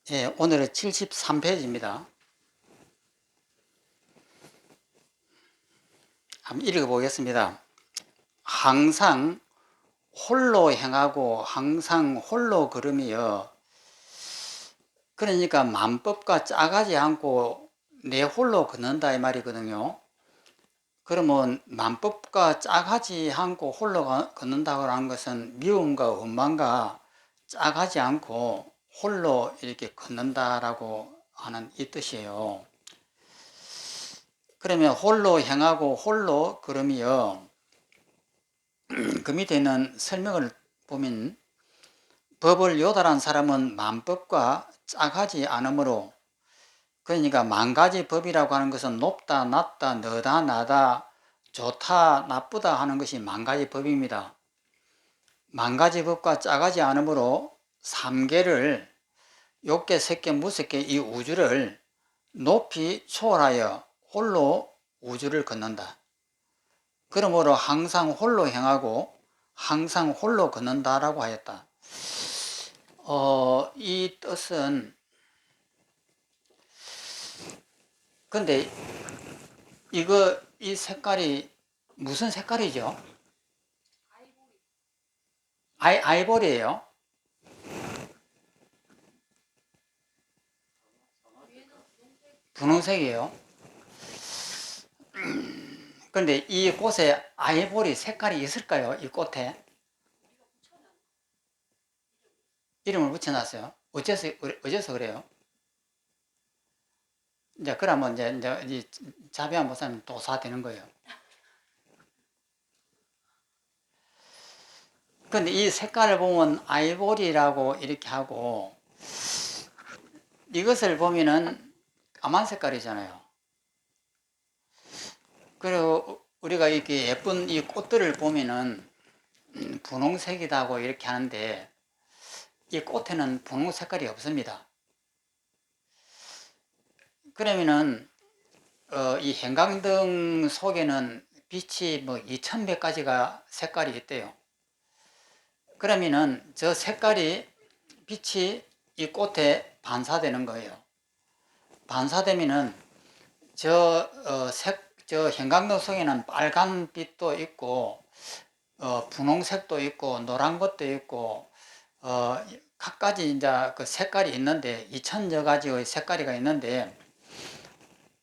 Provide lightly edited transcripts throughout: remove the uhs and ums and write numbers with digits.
예, 오늘은 73페이지입니다. 한번 읽어보겠습니다. 항상 홀로 행하고 항상 홀로 걸음이여. 그러니까 만법과 짜가지 않고 내 홀로 걷는다 이 말이거든요. 그러면 만법과 짜가지 않고 홀로 걷는다고 하는 것은 미움과 원망과 짜가지 않고 홀로 이렇게 걷는다라고 하는 이 뜻이에요. 그러면 홀로 행하고 홀로 걸음이여. 그 밑에 있는 설명을 보면 법을 요달한 사람은 만법과 짝하지 않으므로, 그러니까 만 가지 법이라고 하는 것은 높다 낮다 너다 나다 좋다 나쁘다 하는 것이 만 가지 법입니다. 만 가지 법과 짝하지 않으므로 삼계를, 욕계 색계 무색계 이 우주를 높이 초월하여 홀로 우주를 걷는다. 그러므로 항상 홀로 행하고 항상 홀로 걷는다라고 하였다. 이 뜻은, 근데 이 색깔이 무슨 색깔이죠? 아이보리예요. 분홍색이에요. 근데 이 꽃에 아이보리 색깔이 있을까요? 이 꽃에 이름을 붙여놨어요. 어째서 그래요? 이제 그러면 이제 이 자비한 목사님 도사되는 거예요. 근데 이 색깔을 보면 아이보리라고 이렇게 하고, 이것을 보면은 까만 색깔이잖아요. 그리고 우리가 이렇게 예쁜 이 꽃들을 보면은 분홍색이다고 이렇게 하는데, 이 꽃에는 분홍 색깔이 없습니다. 그러면은 이 형광등 속에는 빛이 뭐 2100가지가 색깔이 있대요. 그러면은 저 색깔이, 빛이 이 꽃에 반사되는 거예요. 반사되면은 저 형광등 속에는 빨간 빛도 있고, 분홍색도 있고, 노란 것도 있고, 각가지 이제 그 색깔이 있는데, 2000여 가지의 색깔이 있는데,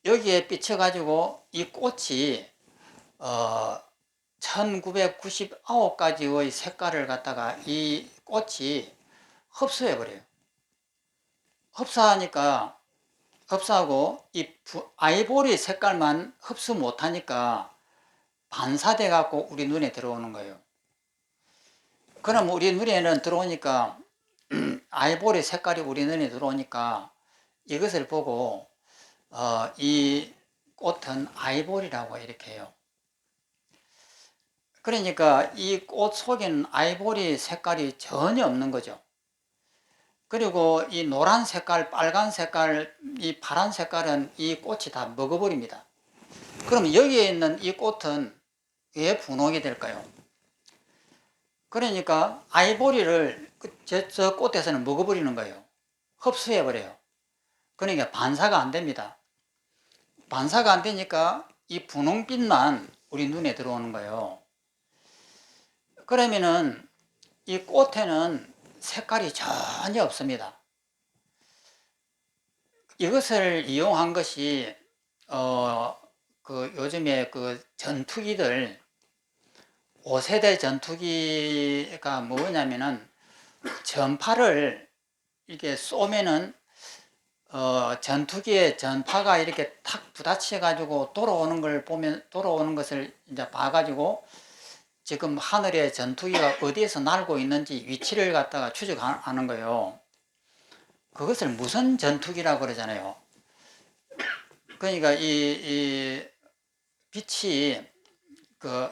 여기에 비춰가지고 이 꽃이, 1999가지의 색깔을 갖다가 이 꽃이 흡수해버려요. 흡수하니까, 흡수하고 이 아이보리 색깔만 흡수 못하니까 반사돼 갖고 우리 눈에 들어오는 거예요. 그럼 우리 눈에는 들어오니까, 아이보리 색깔이 우리 눈에 들어오니까 이것을 보고 이 꽃은 아이보리라고 이렇게 해요. 그러니까 이 꽃 속에는 아이보리 색깔이 전혀 없는 거죠. 그리고 이 노란 색깔, 빨간 색깔, 이 파란 색깔은 이 꽃이 다 먹어버립니다. 그럼 여기에 있는 이 꽃은 왜 분홍이 될까요? 그러니까 아이보리를 저 꽃에서는 먹어버리는 거예요. 흡수해버려요. 그러니까 반사가 안 됩니다. 반사가 안 되니까 이 분홍빛만 우리 눈에 들어오는 거예요. 그러면은 이 꽃에는 색깔이 전혀 없습니다. 이것을 이용한 것이 요즘에 그 전투기들, 5세대 전투기가 뭐냐면은 전파를 이렇게 쏘면은 전투기의 전파가 이렇게 탁 부딪혀 가지고 돌아오는 것을 이제 봐가지고 지금 하늘에 전투기가 어디에서 날고 있는지 위치를 갖다가 추적하는 거예요. 그것을 무선 전투기라고 그러잖아요. 그러니까 이 빛이,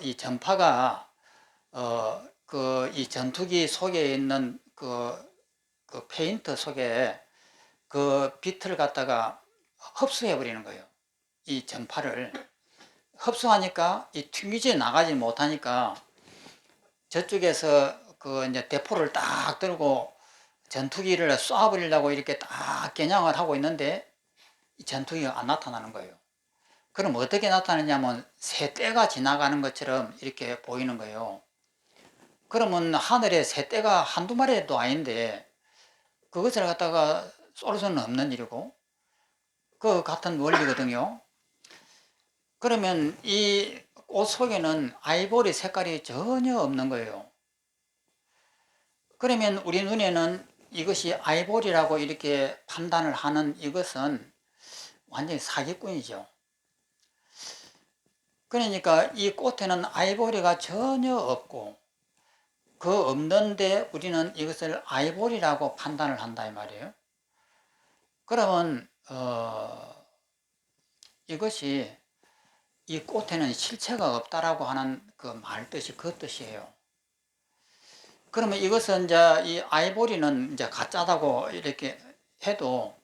이 전파가 이 전투기 속에 있는 그 페인트 속에 그 빛을 갖다가 흡수해 버리는 거예요. 이 전파를 흡수하니까 이 튕기지 나가지 못하니까 저쪽에서 그 이제 대포를 딱 들고 전투기를 쏴버리려고 이렇게 딱 겨냥을 하고 있는데 이 전투기가 안 나타나는 거예요. 그럼 어떻게 나타나냐면 새떼가 지나가는 것처럼 이렇게 보이는 거예요. 그러면 하늘에 새떼가 한두 마리도 아닌데 그것을 갖다가 쏠 수는 없는 일이고 그 같은 원리거든요. 그러면 이 옷 속에는 아이보리 색깔이 전혀 없는 거예요. 그러면 우리 눈에는 이것이 아이보리라고 이렇게 판단을 하는 이것은 완전히 사기꾼이죠. 그러니까 이 꽃에는 아이보리가 전혀 없고 그 없는데 우리는 이것을 아이보리라고 판단을 한다 이 말이에요. 그러면 이것이 이 꽃에는 실체가 없다라고 하는 그 말 뜻이 그 뜻이에요. 그러면 이것은 이제 이 아이보리는 이제 가짜다고 이렇게 해도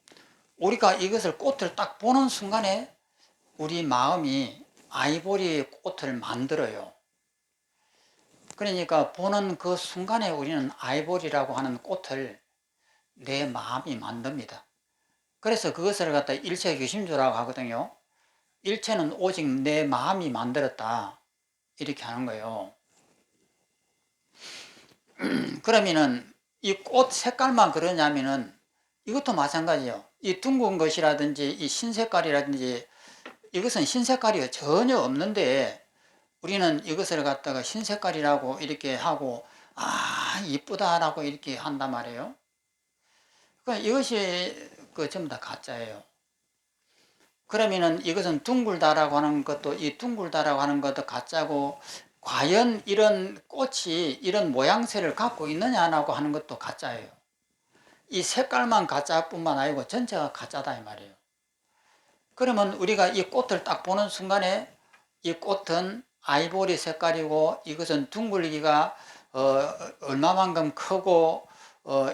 우리가 이것을 꽃을 딱 보는 순간에 우리 마음이 아이보리 꽃을 만들어요. 그러니까 보는 그 순간에 우리는 아이보리라고 하는 꽃을 내 마음이 만듭니다. 그래서 그것을 갖다 일체교심주라고 하거든요. 일체는 오직 내 마음이 만들었다 이렇게 하는 거예요. 그러면은 이 꽃 색깔만 그러냐면은 이것도 마찬가지예요. 이 둥근 것이라든지 이 흰색깔이라든지 이것은 흰색깔이 전혀 없는데 우리는 이것을 갖다가 흰색깔이라고 이렇게 하고 아 이쁘다라고 이렇게 한단 말이에요. 그러니까 이것이 그 전부 다 가짜예요. 그러면은 이것은 둥글다라고 하는 것도 이 둥글다라고 하는 것도 가짜고 과연 이런 꽃이 이런 모양새를 갖고 있느냐라고 하는 것도 가짜예요. 이 색깔만 가짜뿐만 아니고 전체가 가짜다 이 말이에요. 그러면 우리가 이 꽃을 딱 보는 순간에 이 꽃은 아이보리 색깔이고 이것은 둥글기가 얼마만큼 크고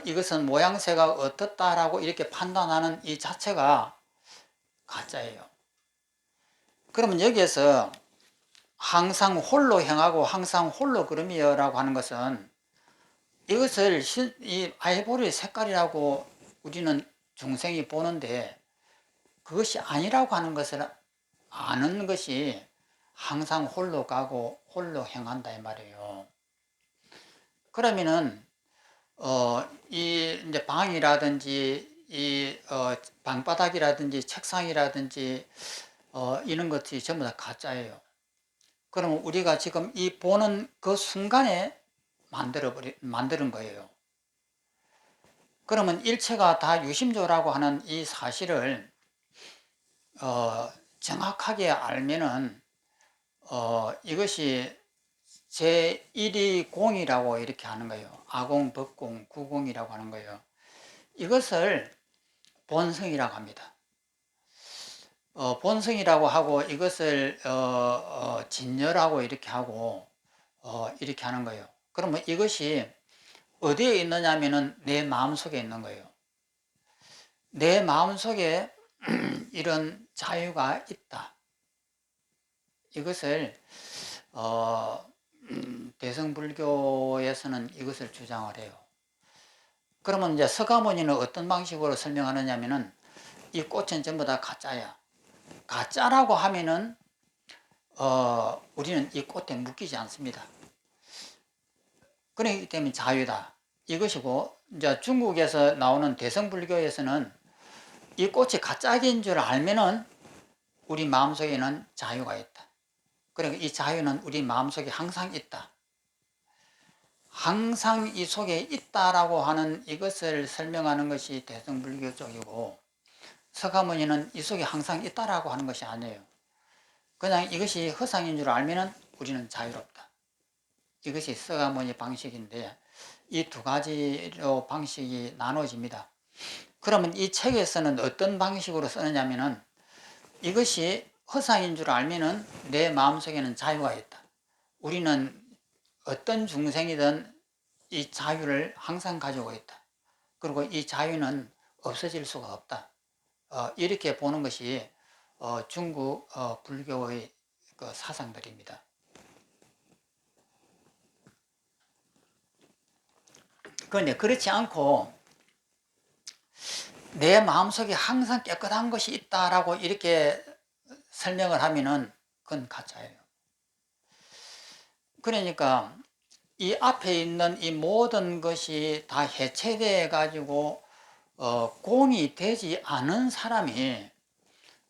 이것은 모양새가 어떻다라고 이렇게 판단하는 이 자체가 가짜예요. 그러면 여기에서 항상 홀로 행하고 항상 홀로 걸음이여라고 하는 것은 이것을 이 아이보리 색깔이라고 우리는 중생이 보는데 그것이 아니라고 하는 것을 아는 것이 항상 홀로 가고 홀로 행한다 이 말이에요. 그러면은 이 이제 방이라든지 이 방바닥이라든지 책상이라든지 이런 것들이 전부 다 가짜예요. 그러면 우리가 지금 이 보는 그 순간에 만드는 거예요. 그러면 일체가 다 유심조라고 하는 이 사실을 정확하게 알면은 이것이 제1위 공이라고 이렇게 하는 거예요. 아공, 법공, 구공이라고 하는 거예요. 이것을 본성이라고 합니다. 본성이라고 하고 이것을 진여라고 이렇게 하고 이렇게 하는 거예요. 그러면 이것이 어디에 있느냐면은 내 마음속에 있는 거예요. 내 마음속에 이런 자유가 있다. 이것을 대성불교에서는 이것을 주장을 해요. 그러면 이제 서가모니는 어떤 방식으로 설명하느냐면은 이 꽃은 전부 다 가짜야. 가짜라고 하면은 우리는 이 꽃에 묶이지 않습니다. 그렇기 때문에 자유다. 이것이고 이제 중국에서 나오는 대성불교에서는 이 꽃이 가짜인 줄 알면은 우리 마음속에는 자유가 있다. 그러니까 이 자유는 우리 마음속에 항상 있다. 항상 이 속에 있다라고 하는 이것을 설명하는 것이 대성불교 쪽이고 서가모니는 이 속에 항상 있다라고 하는 것이 아니에요. 그냥 이것이 허상인 줄 알면은 우리는 자유롭다. 이것이 서가모니 방식인데 이 두 가지로 방식이 나눠집니다. 그러면 이 책에서는 어떤 방식으로 쓰느냐면은 이것이 허상인 줄 알면은 내 마음속에는 자유가 있다. 우리는 어떤 중생이든 이 자유를 항상 가지고 있다. 그리고 이 자유는 없어질 수가 없다. 이렇게 보는 것이 중국 불교의 그 사상들입니다. 그런데 그렇지 않고 내 마음속에 항상 깨끗한 것이 있다라고 이렇게 설명을 하면은 그건 가짜예요. 그러니까 이 앞에 있는 이 모든 것이 다 해체돼 가지고 공이 되지 않은 사람이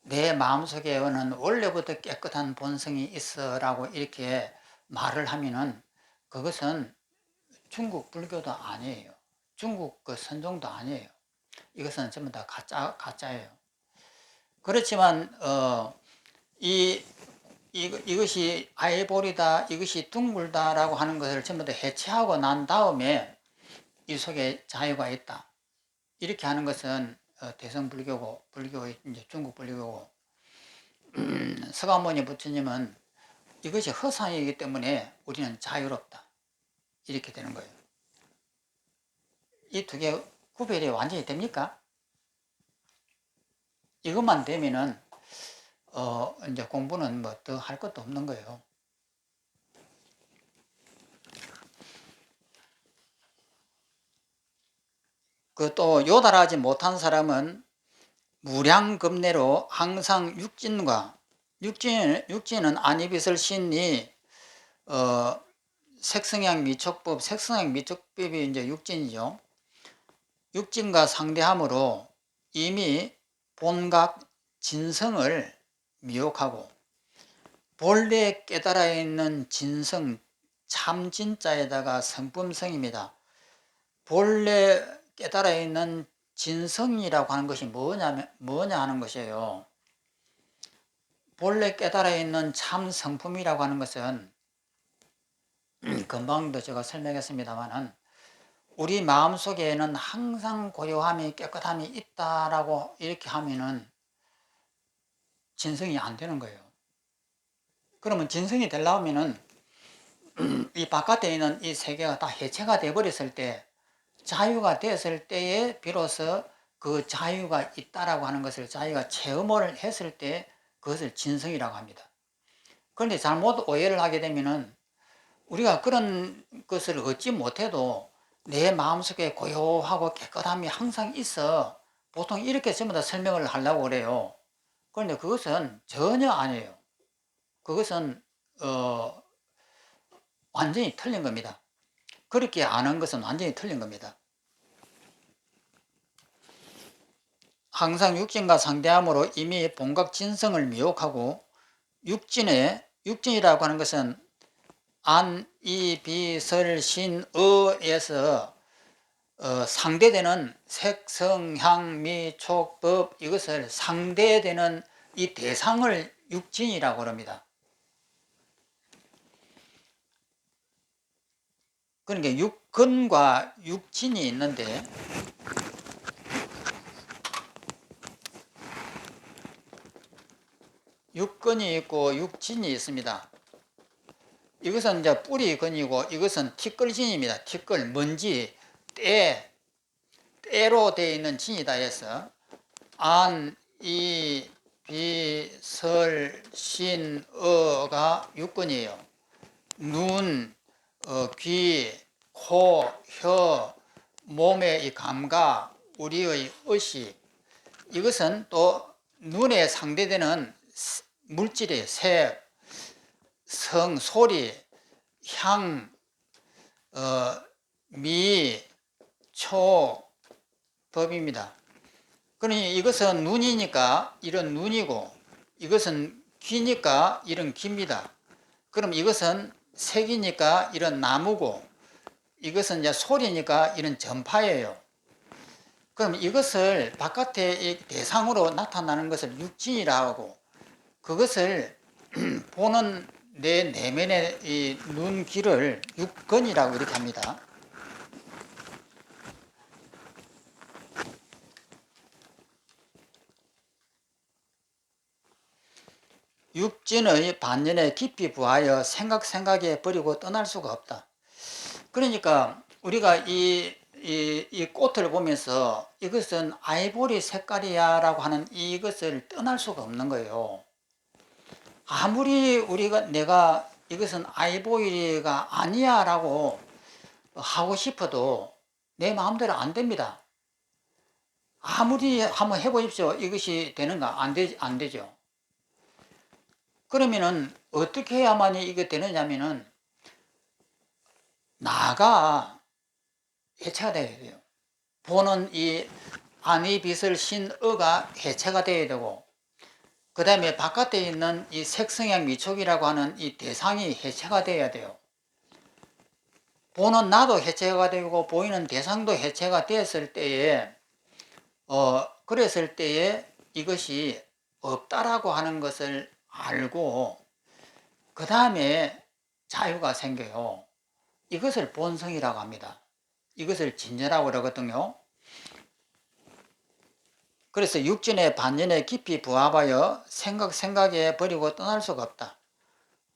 내 마음속에는 원래부터 깨끗한 본성이 있어라고 이렇게 말을 하면은 그것은 중국 불교도 아니에요. 중국 그 선종도 아니에요. 이것은 전부 다 가짜예요. 그렇지만 이것이 아이보리다, 이것이 둥글다라고 하는 것을 전부 다 해체하고 난 다음에 이 속에 자유가 있다. 이렇게 하는 것은 대성불교고, 이제 중국 불교고, 서가모니 부처님은 이것이 허상이기 때문에 우리는 자유롭다. 이렇게 되는 거예요. 이 두 개 구별이 완전히 됩니까? 이것만 되면은 이제 공부는 뭐 더 할 것도 없는 거예요. 그 또 요달하지 못한 사람은 무량겁내로 항상 육진은 안이빛을 신이 색성향 미촉법, 색성향 미촉법이 이제 육진이죠. 육진과 상대함으로 이미 본각 진성을 미혹하고 본래 깨달아 있는 진성 참진자에다가 성품성입니다. 본래 깨달아 있는 진성이라고 하는 것이 뭐냐 하는 것이에요. 본래 깨달아 있는 참 성품이라고 하는 것은 금방도 제가 설명했습니다만은 우리 마음속에는 항상 고요함이 깨끗함이 있다라고 이렇게 하면은 진성이 안 되는 거예요. 그러면 진성이 되려면은 이 바깥에 있는 이 세계가 다 해체가 돼 버렸을 때, 자유가 됐을 때에 비로소 그 자유가 있다라고 하는 것을 자기가 체험을 했을 때 그것을 진성이라고 합니다. 그런데 잘못 오해를 하게 되면은 우리가 그런 것을 얻지 못해도 내 마음속에 고요하고 깨끗함이 항상 있어. 보통 이렇게 전부 다 설명을 하려고 그래요. 그런데 그것은 전혀 아니에요. 그것은 완전히 틀린 겁니다. 그렇게 아는 것은 완전히 틀린 겁니다. 항상 육진과 상대함으로 이미 본각 진성을 미혹하고 육진이라고 하는 것은 안, 이, 비, 설, 신, 어에서 상대되는 색, 성, 향, 미, 촉, 법 이것을 상대되는 이 대상을 육진이라고 합니다. 그러니까 육근과 육진이 있는데 육근이 있고 육진이 있습니다. 이것은 이제 뿌리 근이고 이것은 티끌진입니다. 티끌, 먼지, 때로 되어 있는 진이다 해서 안, 이, 비, 설, 신, 어가 육근이에요. 눈, 귀, 코, 혀, 몸의 이 감각, 우리의 의식 이것은 또 눈에 상대되는 물질의 색, 성, 소리, 향, 미, 초, 법입니다. 그러니 이것은 눈이니까 이런 눈이고 이것은 귀니까 이런 귀입니다. 그럼 이것은 색이니까 이런 나무고 이것은 이제 소리니까 이런 전파예요. 그럼 이것을 바깥에 대상으로 나타나는 것을 육진이라고 하고 그것을 보는 내 내면의 이 눈, 귀를 육근이라고 이렇게 합니다. 육진의 반연에 깊이 부하여 생각에 버리고 떠날 수가 없다. 그러니까 우리가 이 꽃을 보면서 이것은 아이보리 색깔이야 라고 하는 이것을 떠날 수가 없는 거예요. 아무리 내가 이것은 아이보리가 아니야 라고 하고 싶어도 내 마음대로 안 됩니다. 아무리 한번 해보십시오. 이것이 되는가? 안 되죠. 그러면은 어떻게 해야만이 이게 되느냐면은 나가 해체가 돼야 돼요. 보는 이 안의 빛을 신 어가 해체가 돼야 되고, 그 다음에 바깥에 있는 이 색성향 미촉이라고 하는 이 대상이 해체가 돼야 돼요. 보는 나도 해체가 되고 보이는 대상도 해체가 됐을 때에 그랬을 때에 이것이 없다라고 하는 것을 알고 그 다음에 자유가 생겨요. 이것을 본성이라고 합니다. 이것을 진여라고 그러거든요. 그래서 육진의 반전에 깊이 부합하여 생각에 버리고 떠날 수가 없다.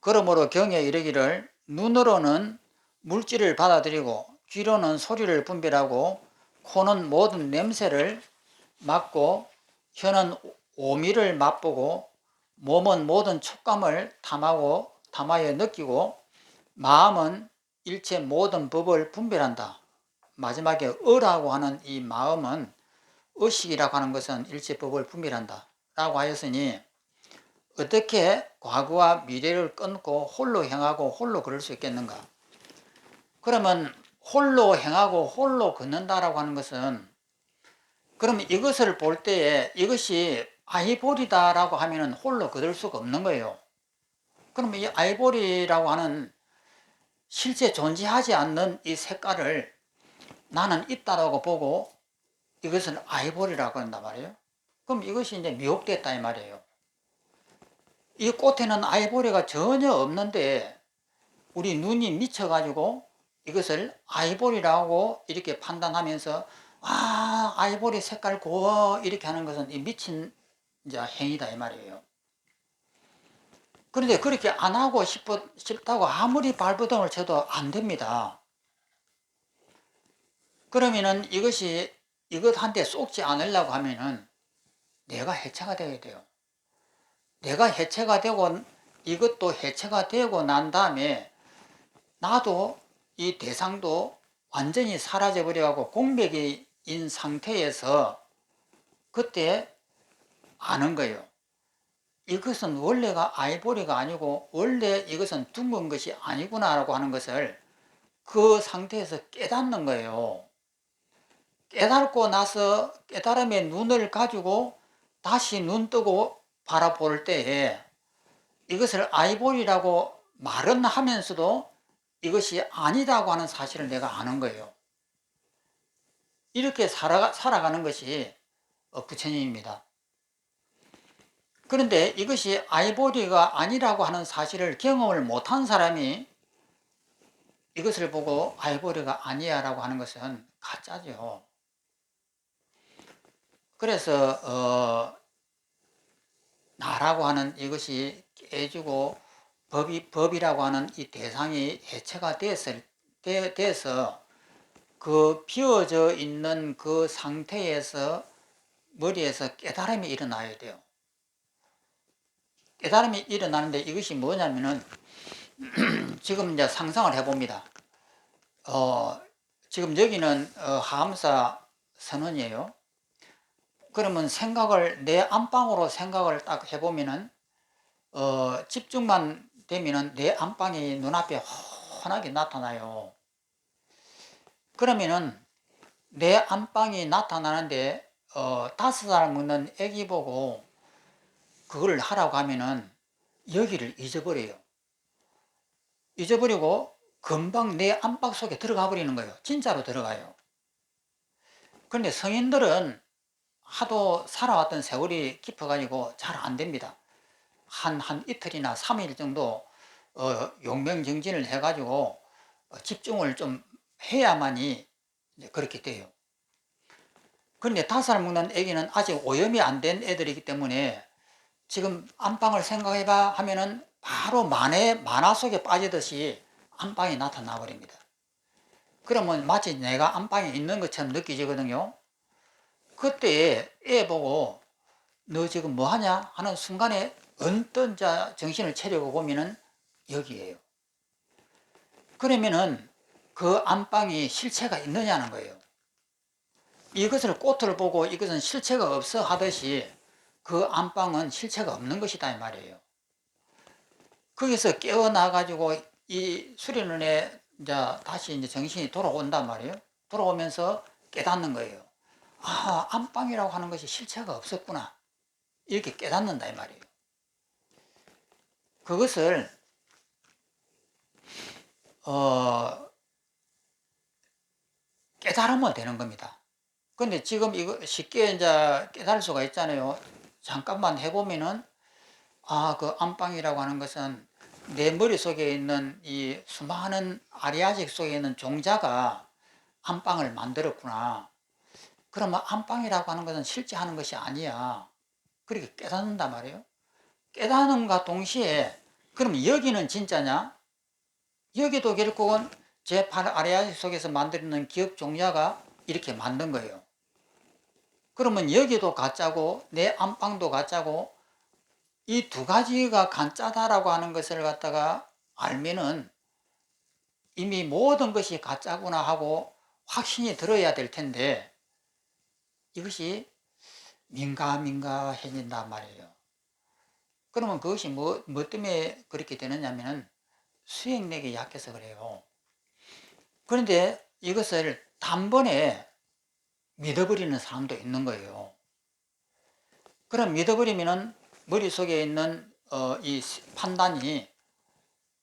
그러므로 경에 이르기를 눈으로는 물질을 받아들이고 귀로는 소리를 분별하고 코는 모든 냄새를 맡고 혀는 오미를 맛보고 몸은 모든 촉감을 탐하여 느끼고 마음은 일체 모든 법을 분별한다. 마지막에 어라고 하는 이 마음은 의식이라고 하는 것은 일체 법을 분별한다 라고 하였으니 어떻게 과거와 미래를 끊고 홀로 행하고 홀로 걸을 수 있겠는가? 그러면 홀로 행하고 홀로 걷는다라고 하는 것은 그럼 이것을 볼 때에 이것이 아이보리다라고 하면 홀로 걷을 수가 없는 거예요. 그럼 이 아이보리라고 하는 실제 존재하지 않는 이 색깔을 나는 있다라고 보고 이것은 아이보리라고 한단 말이에요. 그럼 이것이 이제 미혹됐다 이 말이에요. 이 꽃에는 아이보리가 전혀 없는데 우리 눈이 미쳐가지고 이것을 아이보리라고 이렇게 판단하면서 아이보리 색깔 고워 이렇게 하는 것은 이 미친 이제 행위다 이 말이에요. 그런데 그렇게 안 하고 싶다고 아무리 발버둥을 쳐도 안 됩니다. 그러면은 이것이 이것한테 쏙지 않으려고 하면은 내가 해체가 되어야 돼요. 내가 해체가 되고 이것도 해체가 되고 난 다음에 나도 이 대상도 완전히 사라져 버려가고 공백인 상태에서 그때 아는 거예요. 이것은 원래가 아이보리가 아니고 원래 이것은 둥근 것이 아니구나라고 하는 것을 그 상태에서 깨닫는 거예요. 깨닫고 나서 깨달음의 눈을 가지고 다시 눈 뜨고 바라볼 때에 이것을 아이보리라고 말은 하면서도 이것이 아니라고 하는 사실을 내가 아는 거예요. 이렇게 살아가는 것이 부처님입니다. 그런데 이것이 아이보리가 아니라고 하는 사실을 경험을 못한 사람이 이것을 보고 아이보리가 아니야 라고 하는 것은 가짜죠. 그래서 나라고 하는 이것이 깨지고 법이라고 하는 이 대상이 해체가 돼서 그 비워져 있는 그 상태에서 머리에서 깨달음이 일어나야 돼요. 깨달음이 일어나는데 이것이 뭐냐면은 지금 이제 상상을 해봅니다. 지금 여기는 하암사 선원이에요. 그러면 내 안방으로 생각을 딱 해보면은 집중만 되면은 내 안방이 눈앞에 훤하게 나타나요. 그러면은 내 안방이 나타나는데 5살 먹는 애기 보고 그걸 하라고 하면은 여기를 잊어버려요. 잊어버리고 금방 내 안방 속에 들어가 버리는 거예요. 진짜로 들어가요. 그런데 성인들은 하도 살아왔던 세월이 깊어가지고 잘 안 됩니다. 한 이틀이나 3일 정도 용명정진을 해가지고 집중을 좀 해야만이 그렇게 돼요. 그런데 5살 먹는 애기는 아직 오염이 안 된 애들이기 때문에 지금 안방을 생각해봐 하면은 바로 만화 속에 빠지듯이 안방이 나타나 버립니다. 그러면 마치 내가 안방에 있는 것처럼 느껴지거든요. 그때 애 보고 너 지금 뭐 하냐 하는 순간에 언뜻 정신을 차리고 보면은 여기에요. 그러면은 그 안방이 실체가 있느냐는 거예요. 이것을 꽃을 보고 이것은 실체가 없어 하듯이 그 안방은 실체가 없는 것이다 이 말이에요. 거기서 깨어나 가지고 이 수련원에 이제 다시 이제 정신이 돌아온단 말이에요. 돌아오면서 깨닫는 거예요. 아, 안방이라고 하는 것이 실체가 없었구나. 이렇게 깨닫는다 이 말이에요. 그것을 깨달으면 되는 겁니다. 근데 지금 이거 쉽게 이제 깨달을 수가 있잖아요. 잠깐만 해보면은 아, 그 안방이라고 하는 것은 내 머릿속에 있는 이 수많은 아리아식 속에 있는 종자가 안방을 만들었구나. 그러면 안방이라고 하는 것은 실제 하는 것이 아니야. 그렇게 깨닫는단 말이에요. 깨닫는과 동시에 그럼 여기는 진짜냐? 여기도 결국은 제8 아리아식 속에서 만드는 기억 종자가 이렇게 만든 거예요. 그러면 여기도 가짜고 내 안방도 가짜고 이 두 가지가 가짜다라고 하는 것을 갖다가 알면은 이미 모든 것이 가짜구나 하고 확신이 들어야 될 텐데 이것이 민가민가해진단 말이에요. 그러면 그것이 뭐 때문에 그렇게 되느냐면은 수행력이 약해서 그래요. 그런데 이것을 단번에 믿어버리는 사람도 있는 거예요. 그럼 믿어버리면은 머릿속에 있는 이 판단이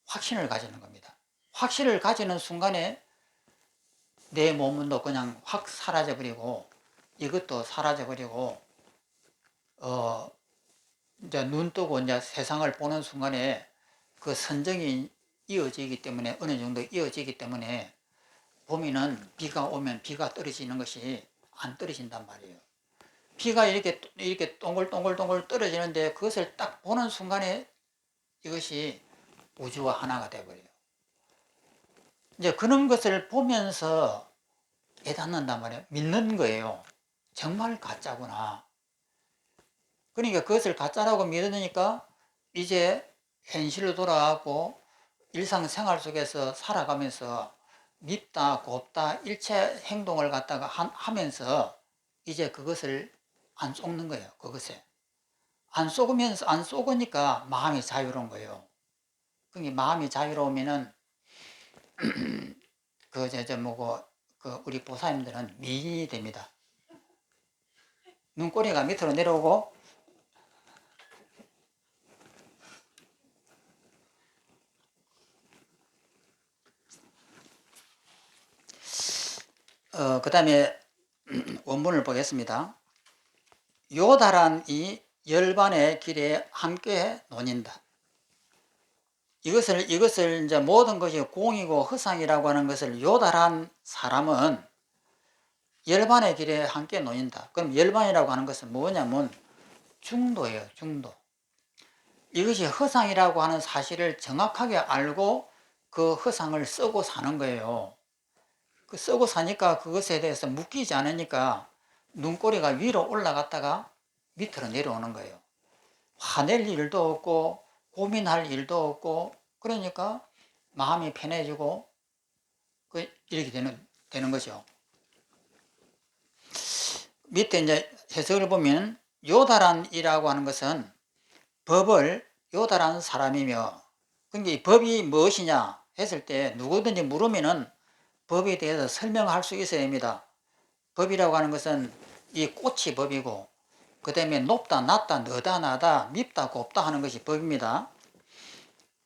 확신을 가지는 겁니다. 확신을 가지는 순간에 내 몸도 그냥 확 사라져버리고 이것도 사라져버리고 이제 눈 뜨고 이제 세상을 보는 순간에 그 선정이 이어지기 때문에 어느 정도 이어지기 때문에 보면은 비가 오면 비가 떨어지는 것이 안 떨어진단 말이에요. 비가 이렇게 동글동글 떨어지는데 그것을 딱 보는 순간에 이것이 우주와 하나가 되어버려요. 이제 그런 것을 보면서 깨닫는단 말이에요. 믿는 거예요. 정말 가짜구나. 그러니까 그것을 가짜라고 믿으니까 이제 현실로 돌아가고 일상생활 속에서 살아가면서 밉다, 곱다, 일체 행동을 갖다가 하면서 이제 그것을 안 속는 거예요. 그것에. 안 속으니까 마음이 자유로운 거예요. 그러니까 마음이 자유로우면은 우리 보살님들은 미인이 됩니다. 눈꼬리가 밑으로 내려오고 그 다음에 원문을 보겠습니다. 요다란 이 열반의 길에 함께 논인다. 이것을 이제 모든 것이 공이고 허상이라고 하는 것을 요다란 사람은 열반의 길에 함께 놓인다. 그럼 열반이라고 하는 것은 뭐냐면 중도예요. 중도. 이것이 허상이라고 하는 사실을 정확하게 알고 그 허상을 쓰고 사는 거예요. 그 쓰고 사니까 그것에 대해서 묶이지 않으니까 눈꼬리가 위로 올라갔다가 밑으로 내려오는 거예요. 화낼 일도 없고 고민할 일도 없고 그러니까 마음이 편해지고 이렇게 되는 거죠. 밑에 이제 해석을 보면 요다란이라고 하는 것은 법을 요다란 사람이며 그러니까 이 법이 무엇이냐 했을 때 누구든지 물으면은 법에 대해서 설명할 수 있어야 됩니다. 법이라고 하는 것은 이 꽃이 법이고 그 다음에 높다 낮다 너다 나다 밉다 곱다 하는 것이 법입니다.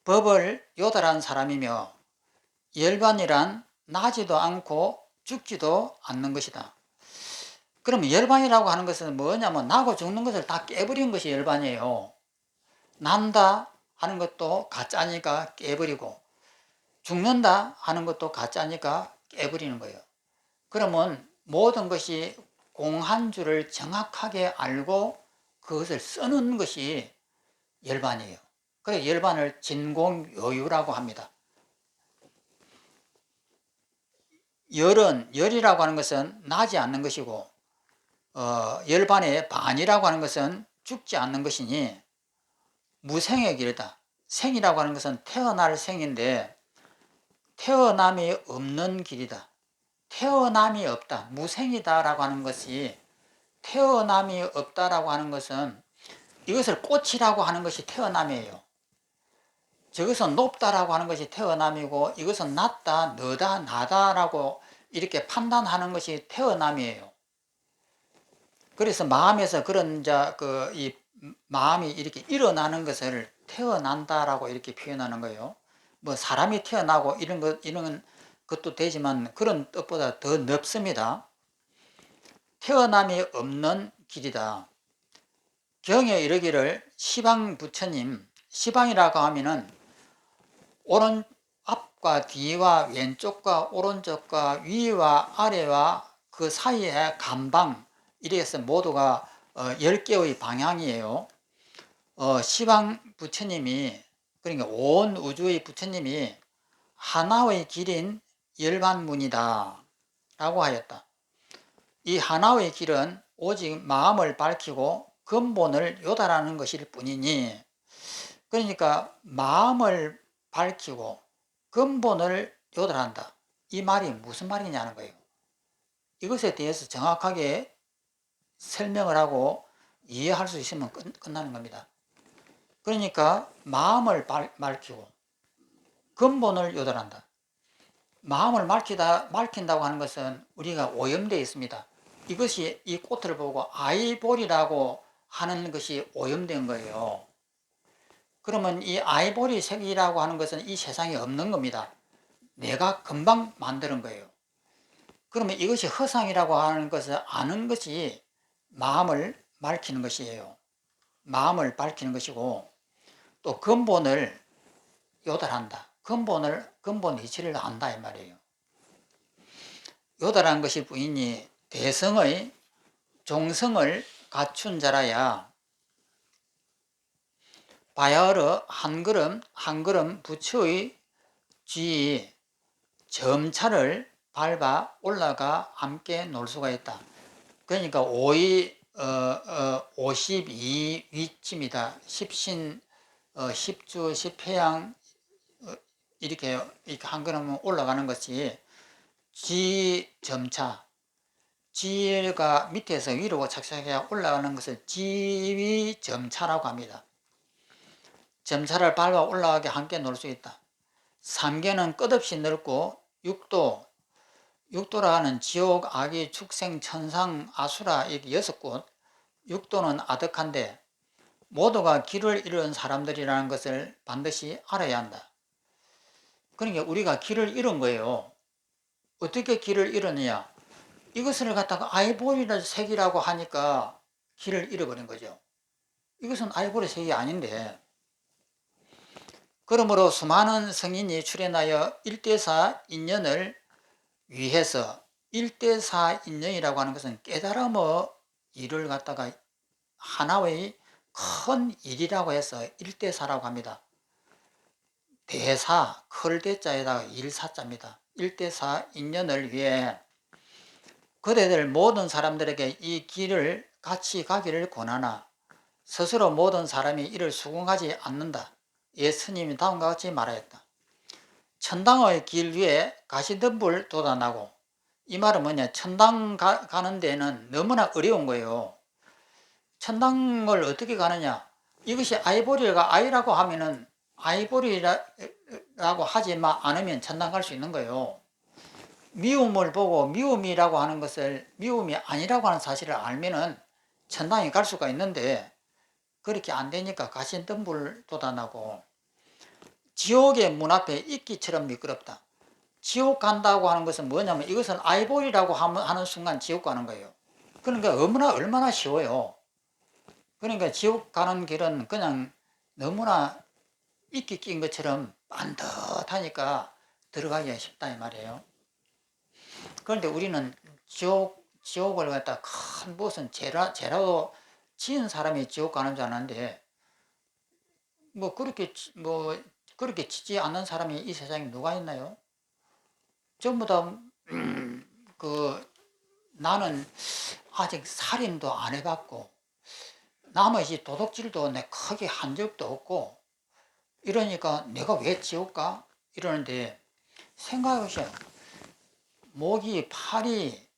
법을 요다란 사람이며 열반이란 나지도 않고 죽지도 않는 것이다. 그럼 열반이라고 하는 것은 뭐냐면 나고 죽는 것을 다 깨버린 것이 열반이에요. 난다 하는 것도 가짜니까 깨버리고 죽는다 하는 것도 가짜니까 깨버리는 거예요. 그러면 모든 것이 공한 줄을 정확하게 알고 그것을 쓰는 것이 열반이에요. 그래서 열반을 진공요유라고 합니다. 열이라고 하는 것은 나지 않는 것이고 열반의 반이라고 하는 것은 죽지 않는 것이니 무생의 길이다. 생이라고 하는 것은 태어날 생인데 태어남이 없는 길이다. 태어남이 없다, 무생이다라고 하는 것이, 태어남이 없다라고 하는 것은 이것을 꽃이라고 하는 것이 태어남이에요. 저것은 높다라고 하는 것이 태어남이고, 이것은 낮다, 너다, 나다라고 이렇게 판단하는 것이 태어남이에요. 그래서 마음에서 그런 이 마음이 이렇게 일어나는 것을 태어난다라고 이렇게 표현하는 거예요. 뭐 사람이 태어나고 이런 것도 되지만 그런 뜻보다 더 넓습니다. 태어남이 없는 길이다. 경에 이르기를 시방 부처님, 시방이라고 하면은 오른 앞과 뒤와 왼쪽과 오른쪽과 위와 아래와 그 사이에 감방, 이렇게 해서 모두가 10개의 방향이에요. 시방 부처님이, 그러니까 온 우주의 부처님이 하나의 길인 열반문이다 라고 하였다. 이 하나의 길은 오직 마음을 밝히고 근본을 요달하는 것일 뿐이니, 그러니까 마음을 밝히고 근본을 요달한다, 이 말이 무슨 말이냐는 거예요. 이것에 대해서 정확하게 설명을 하고 이해할 수 있으면 끝나는 겁니다. 그러니까 마음을 밝히고 근본을 요달한다. 마음을 밝힌다고 하는 것은 우리가 오염되어 있습니다. 이것이, 이 꽃을 보고 아이보리라고 하는 것이 오염된 거예요. 그러면 이 아이보리 색이라고 하는 것은 이 세상에 없는 겁니다. 내가 금방 만드는 거예요. 그러면 이것이 허상이라고 하는 것을 아는 것이 마음을 밝히는 것이에요. 마음을 밝히는 것이고, 또 근본을 요달한다. 근본 이치를 안다 이 말이에요. 요달한 것이 부인이 대성의 종성을 갖춘 자라야 바야흐로 한 걸음 부처의 쥐 점차를 밟아 올라가 함께 놀 수가 있다. 그러니까 52위쯤이다. 십신, 십주, 십회양, 이렇게 한 걸음 올라가는 것이 지 점차, 지가 밑에서 위로 착착 올라가는 것을 지위 점차라고 합니다. 점차를 밟아 올라가게 함께 놀 수 있다. 삼계는 끝없이 넓고 육도라 하는 지옥, 악의, 축생, 천상, 아수라, 이렇게 6곳, 육도는 아득한데 모두가 길을 잃은 사람들이라는 것을 반드시 알아야 한다. 그러니까 우리가 길을 잃은 거예요. 어떻게 길을 잃었느냐? 이것을 갖다가 아이보리 색이라고 하니까 길을 잃어버린 거죠. 이것은 아이보리 색이 아닌데, 그러므로 수많은 성인이 출현하여 일대사 인연을 위해서, 일대사 인연이라고 하는 것은 깨달음의 일을 갖다가 하나의 큰 일이라고 해서 일대사라고 합니다. 대사, 클대자에다가 일사자입니다. 일대사 인연을 위해 그대들 모든 사람들에게 이 길을 같이 가기를 권하나 스스로 모든 사람이 이를 수긍하지 않는다. 예 스님이 다음과 같이 말하였다. 천당의 길 위에 가시덤불 돋아나고, 이 말은 뭐냐, 천당 가는 데는 너무나 어려운 거예요. 천당을 어떻게 가느냐, 이것이 아이보리가 아이라고 하면은 아이보리라고 하지만 않으면 천당 갈 수 있는 거예요. 미움을 보고 미움이라고 하는 것을 미움이 아니라고 하는 사실을 알면은 천당에 갈 수가 있는데, 그렇게 안 되니까 가시덤불 돋아나고, 지옥의 문 앞에 이끼처럼 미끄럽다. 지옥 간다고 하는 것은 뭐냐면 이것은 아이보리라고 하는 순간 지옥 가는 거예요. 그러니까 얼마나 쉬워요. 그러니까 지옥 가는 길은 그냥 너무나 이끼 낀 것처럼 반듯하니까 들어가기가 쉽다 이 말이에요. 그런데 우리는 지옥을 갖다 큰 무슨 죄라도 지은 사람이 지옥 가는 줄 아는데, 그렇게 지지 않는 사람이 이 세상에 누가 있나요? 전부 다 나는 아직 살인도 안 해봤고 남의 도둑질도 내 크게 한 적도 없고 이러니까 내가 왜 지옥 가? 이러는데, 생각해보세요. 목이, 팔이,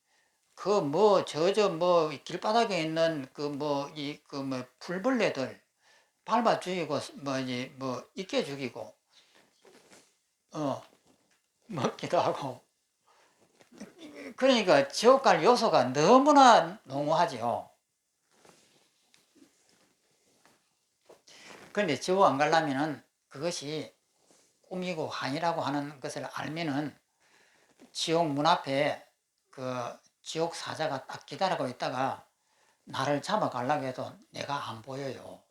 그 뭐 저 뭐 길바닥에 있는 그 뭐 이 그 뭐 풀벌레들 밟아 죽이고 뭐지 뭐 있게 죽이고 먹기도 하고. 그러니까 지옥 갈 요소가 너무나 농후하지요. 그런데 지옥 안 가려면은 그것이 꿈이고 환이라고 하는 것을 알면은 지옥 문 앞에 그 지옥 사자가 딱 기다리고 있다가 나를 잡아가려고 해도 내가 안 보여요.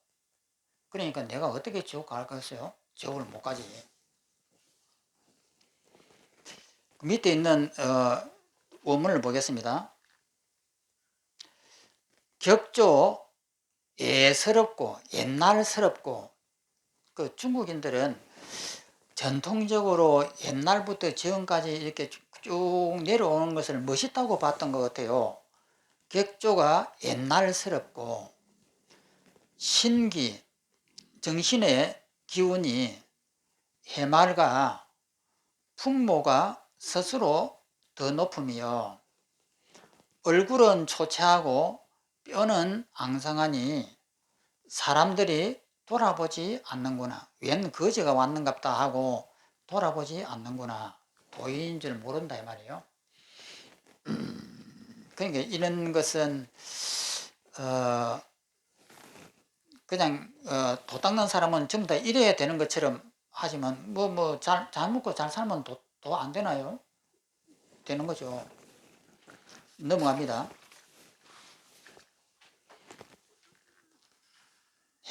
그러니까 내가 어떻게 지옥 갈겠어요? 지옥을 못 가지. 그 밑에 있는 원문을 보겠습니다. 격조 예스럽고 옛날스럽고, 그 중국인들은 전통적으로 옛날부터 지금까지 이렇게 쭉 내려오는 것을 멋있다고 봤던 것 같아요. 격조가 옛날스럽고 신기, 정신의 기운이 해맑아 풍모가 스스로 더 높으며 얼굴은 초췌하고 뼈는 앙상하니 사람들이 돌아보지 않는구나. 웬 거지가 왔는갑다 하고 돌아보지 않는구나. 도인인 줄 모른다 이 말이에요. 그러니까 이런 것은 그냥 도 닦는 사람은 전부 다 이래야 되는 것처럼 하지만 잘 먹고 잘 살면 도 안 되나요? 되는 거죠. 넘어갑니다.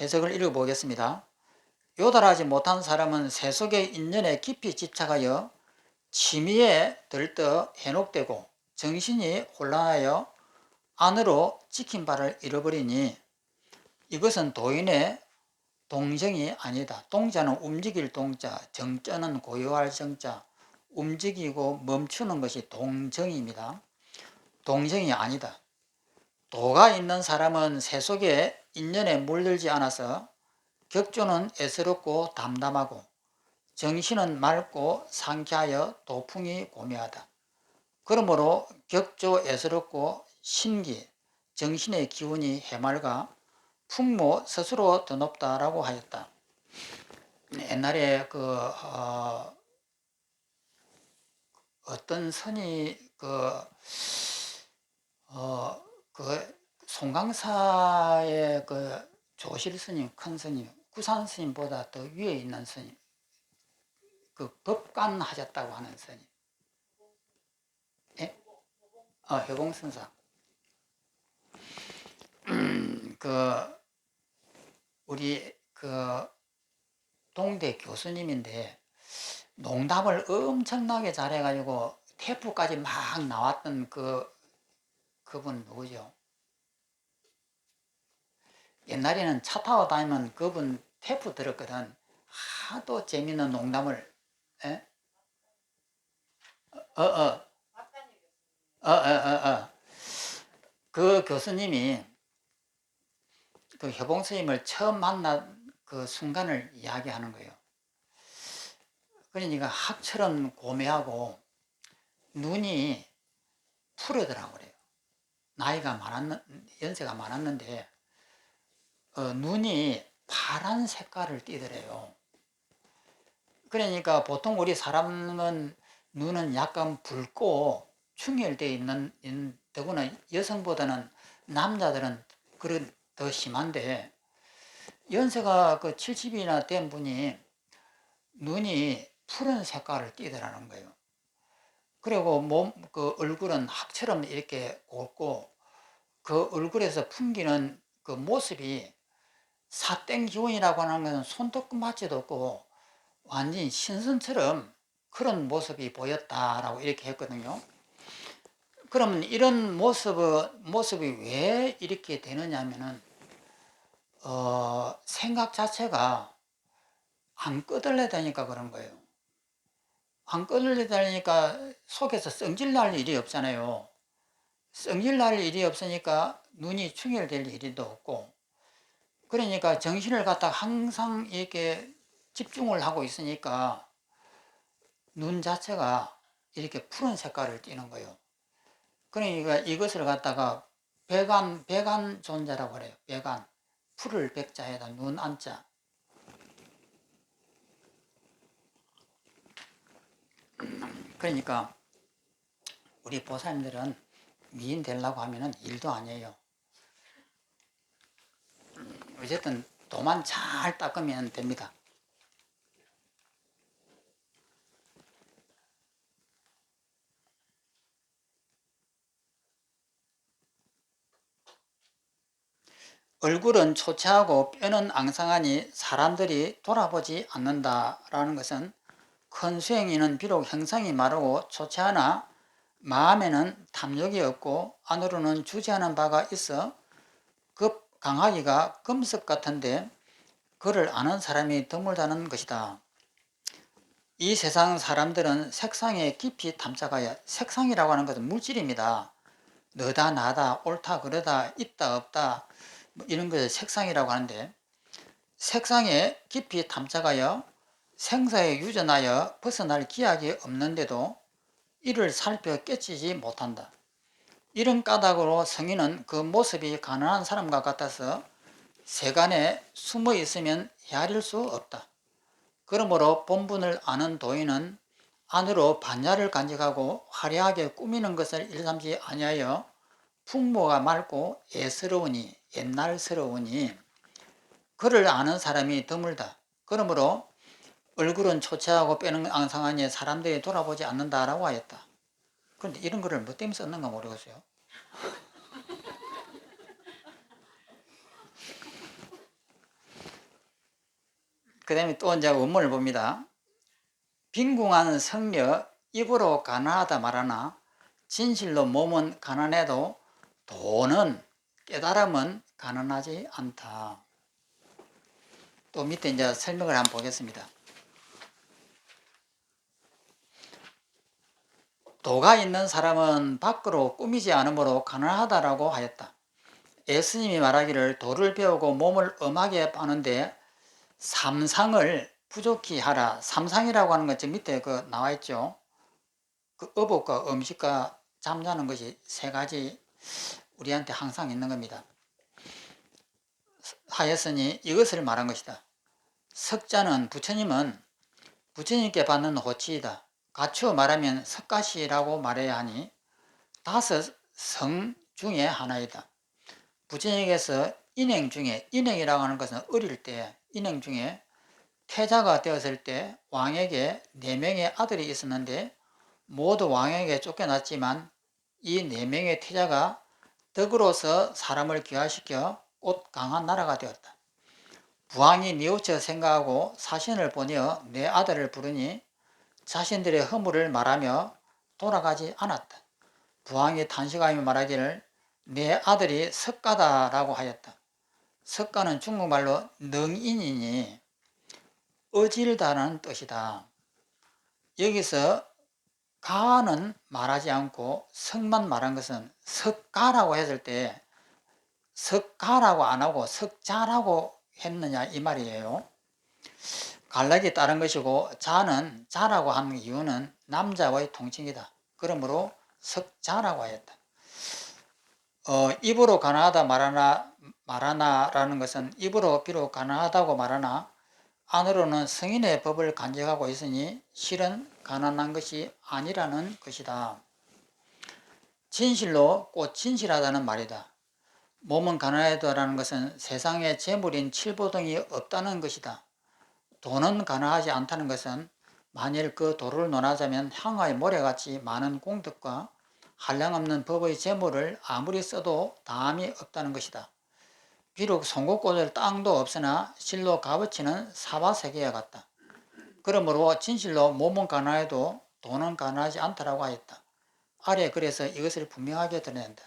해석을 읽어보겠습니다. 요달하지 못한 사람은 세속의 인연에 깊이 집착하여 취미에 들떠 해독되고 정신이 혼란하여 안으로 찍힌 바를 잃어버리니 이것은 도인의 동정이 아니다. 동자는 움직일 동자, 정자는 고요할 정자, 움직이고 멈추는 것이 동정입니다. 동정이 아니다. 도가 있는 사람은 세속의 인연에 물들지 않아서 격조는 애스럽고 담담하고 정신은 맑고 상쾌하여 도풍이 고매하다. 그러므로 격조 애스럽고 신기, 정신의 기운이 해맑아 풍모 스스로 더 높다라고 하였다. 옛날에 어떤 선이 송강사의 조실 스님, 큰 스님, 구산 스님보다 더 위에 있는 스님, 그 법관 하셨다고 하는 스님, 예? 효봉선사. 우리 동대 교수님인데 농담을 엄청나게 잘해가지고 테프까지 막 나왔던 그분 누구죠? 옛날에는 차 타고 다니면 그분 테프 들었거든. 하도 재밌는 농담을. 에? 어, 어, 그 교수님이 그 효봉 스님을 처음 만난 그 순간을 이야기하는 거예요. 그러니까 학처럼 고매하고 눈이 푸르더라고 그래요. 연세가 많았는데 눈이 파란 색깔을 띠더래요. 그러니까 보통 우리 사람은 눈은 약간 붉고 충혈되어 있는 더구나 여성보다는 남자들은 그런 더 심한데 연세가 70이나 된 분이 눈이 푸른 색깔을 띠더라는 거예요. 그리고 얼굴은 학처럼 이렇게 곱고 그 얼굴에서 풍기는 그 모습이 사땡 기운이라고 하는 것은 손톱 끝맞지도 없고 완전히 신선처럼 그런 모습이 보였다라고 이렇게 했거든요. 그러면 이런 모습이 왜 이렇게 되느냐면은 생각 자체가 안 끄들려다니까 그런 거예요. 안 끄들려다니까 속에서 성질날 일이 없잖아요. 성질날 일이 없으니까 눈이 충혈될 일도 없고, 그러니까 정신을 갖다 항상 이렇게 집중을 하고 있으니까 눈 자체가 이렇게 푸른 색깔을 띠는 거예요. 그러니까 이것을 갖다가 백안 존재라고 그래요. 백안. 풀을 백자에다 눈 안자. 그러니까 우리 보살님들은 미인 되려고 하면은 일도 아니에요. 어쨌든 도만 잘 닦으면 됩니다. 얼굴은 초췌하고 뼈는 앙상하니 사람들이 돌아보지 않는다라는 것은 큰 수행인은 비록 형상이 마르고 초췌하나 마음에는 탐욕이 없고 안으로는 주지하는 바가 있어 급 강하기가 금석 같은데 그를 아는 사람이 드물다는 것이다. 이 세상 사람들은 색상에 깊이 탐색하여, 색상이라고 하는 것은 물질입니다. 너다 나다 옳다 그러다 있다 없다 뭐 이런 것을 색상이라고 하는데, 색상에 깊이 탐색하여 생사에 유전하여 벗어날 기약이 없는데도 이를 살펴 깨치지 못한다. 이런 까닭으로 성인은 그 모습이 가난한 사람과 같아서 세간에 숨어 있으면 헤아릴 수 없다. 그러므로 본분을 아는 도인은 안으로 반야를 간직하고 화려하게 꾸미는 것을 일삼지 아니하여 풍모가 맑고 예스러우니 옛날스러우니 그를 아는 사람이 드물다. 그러므로 얼굴은 초췌하고 뼈는 앙상하니 사람들이 돌아보지 않는다라고 하였다. 그런데 이런 거를 뭐 때문에 썼는가 모르겠어요. 그 다음에 또 이제 원문을 봅니다. 빈궁한 성녀 입으로 가난하다 말하나 진실로 몸은 가난해도 돈은 깨달음은 가난하지 않다. 또 밑에 이제 설명을 한번 보겠습니다. 도가 있는 사람은 밖으로 꾸미지 않으므로 가난하다라고 하였다. 예수님이 말하기를 도를 배우고 몸을 엄하게 빠는데 삼상을 부족히 하라. 삼상이라고 하는 것 지금 밑에 그 나와 있죠. 그 어복과 음식과 잠자는 것이 세 가지 우리한테 항상 있는 겁니다. 하였으니 이것을 말한 것이다. 석자는 부처님께 받는 호치이다. 갖추어 말하면 석가시라고 말해야 하니 다섯 성 중에 하나이다. 부처님께서 인행 중에, 인행이라고 하는 것은 어릴 때, 인행 중에 태자가 되었을 때 왕에게 4명의 아들이 있었는데 모두 왕에게 쫓겨났지만 이 4명의 태자가 덕으로서 사람을 귀화시켜 곧 강한 나라가 되었다. 부왕이 뉘우쳐 생각하고 사신을 보내어 내 아들을 부르니 자신들의 허물을 말하며 돌아가지 않았다. 부왕이 탄식하며 말하기를 내 아들이 석가다라고 하였다. 석가는 중국말로 능인이니 어질다는 뜻이다. 여기서 가는 말하지 않고 석만 말한 것은 석가라고 했을 때 석가라고 안 하고 석자라고 했느냐 이 말이에요. 갈락이 다른 것이고 자는 자라고 하는 이유는 남자의 통칭이다. 그러므로 석자라고 하였다. 입으로 가난하다 말하나라는 것은 입으로 비록 가난하다고 말하나 안으로는 성인의 법을 간직하고 있으니 실은 가난한 것이 아니라는 것이다. 진실로 꼭 진실하다는 말이다. 몸은 가난하다라는 것은 세상에 재물인 칠보등이 없다는 것이다. 돈은 가난하지 않다는 것은 만일 그 도를 논하자면 향화의 모래같이 많은 공덕과 한량없는 법의 재물을 아무리 써도 다함이 없다는 것이다. 비록 송곳 꽂을 땅도 없으나 실로 값어치는 사바세계와 같다. 그러므로 진실로 몸은 가난해도 돈은 가난하지 않다라고 하였다. 아래 그래서 이것을 분명하게 드러낸다.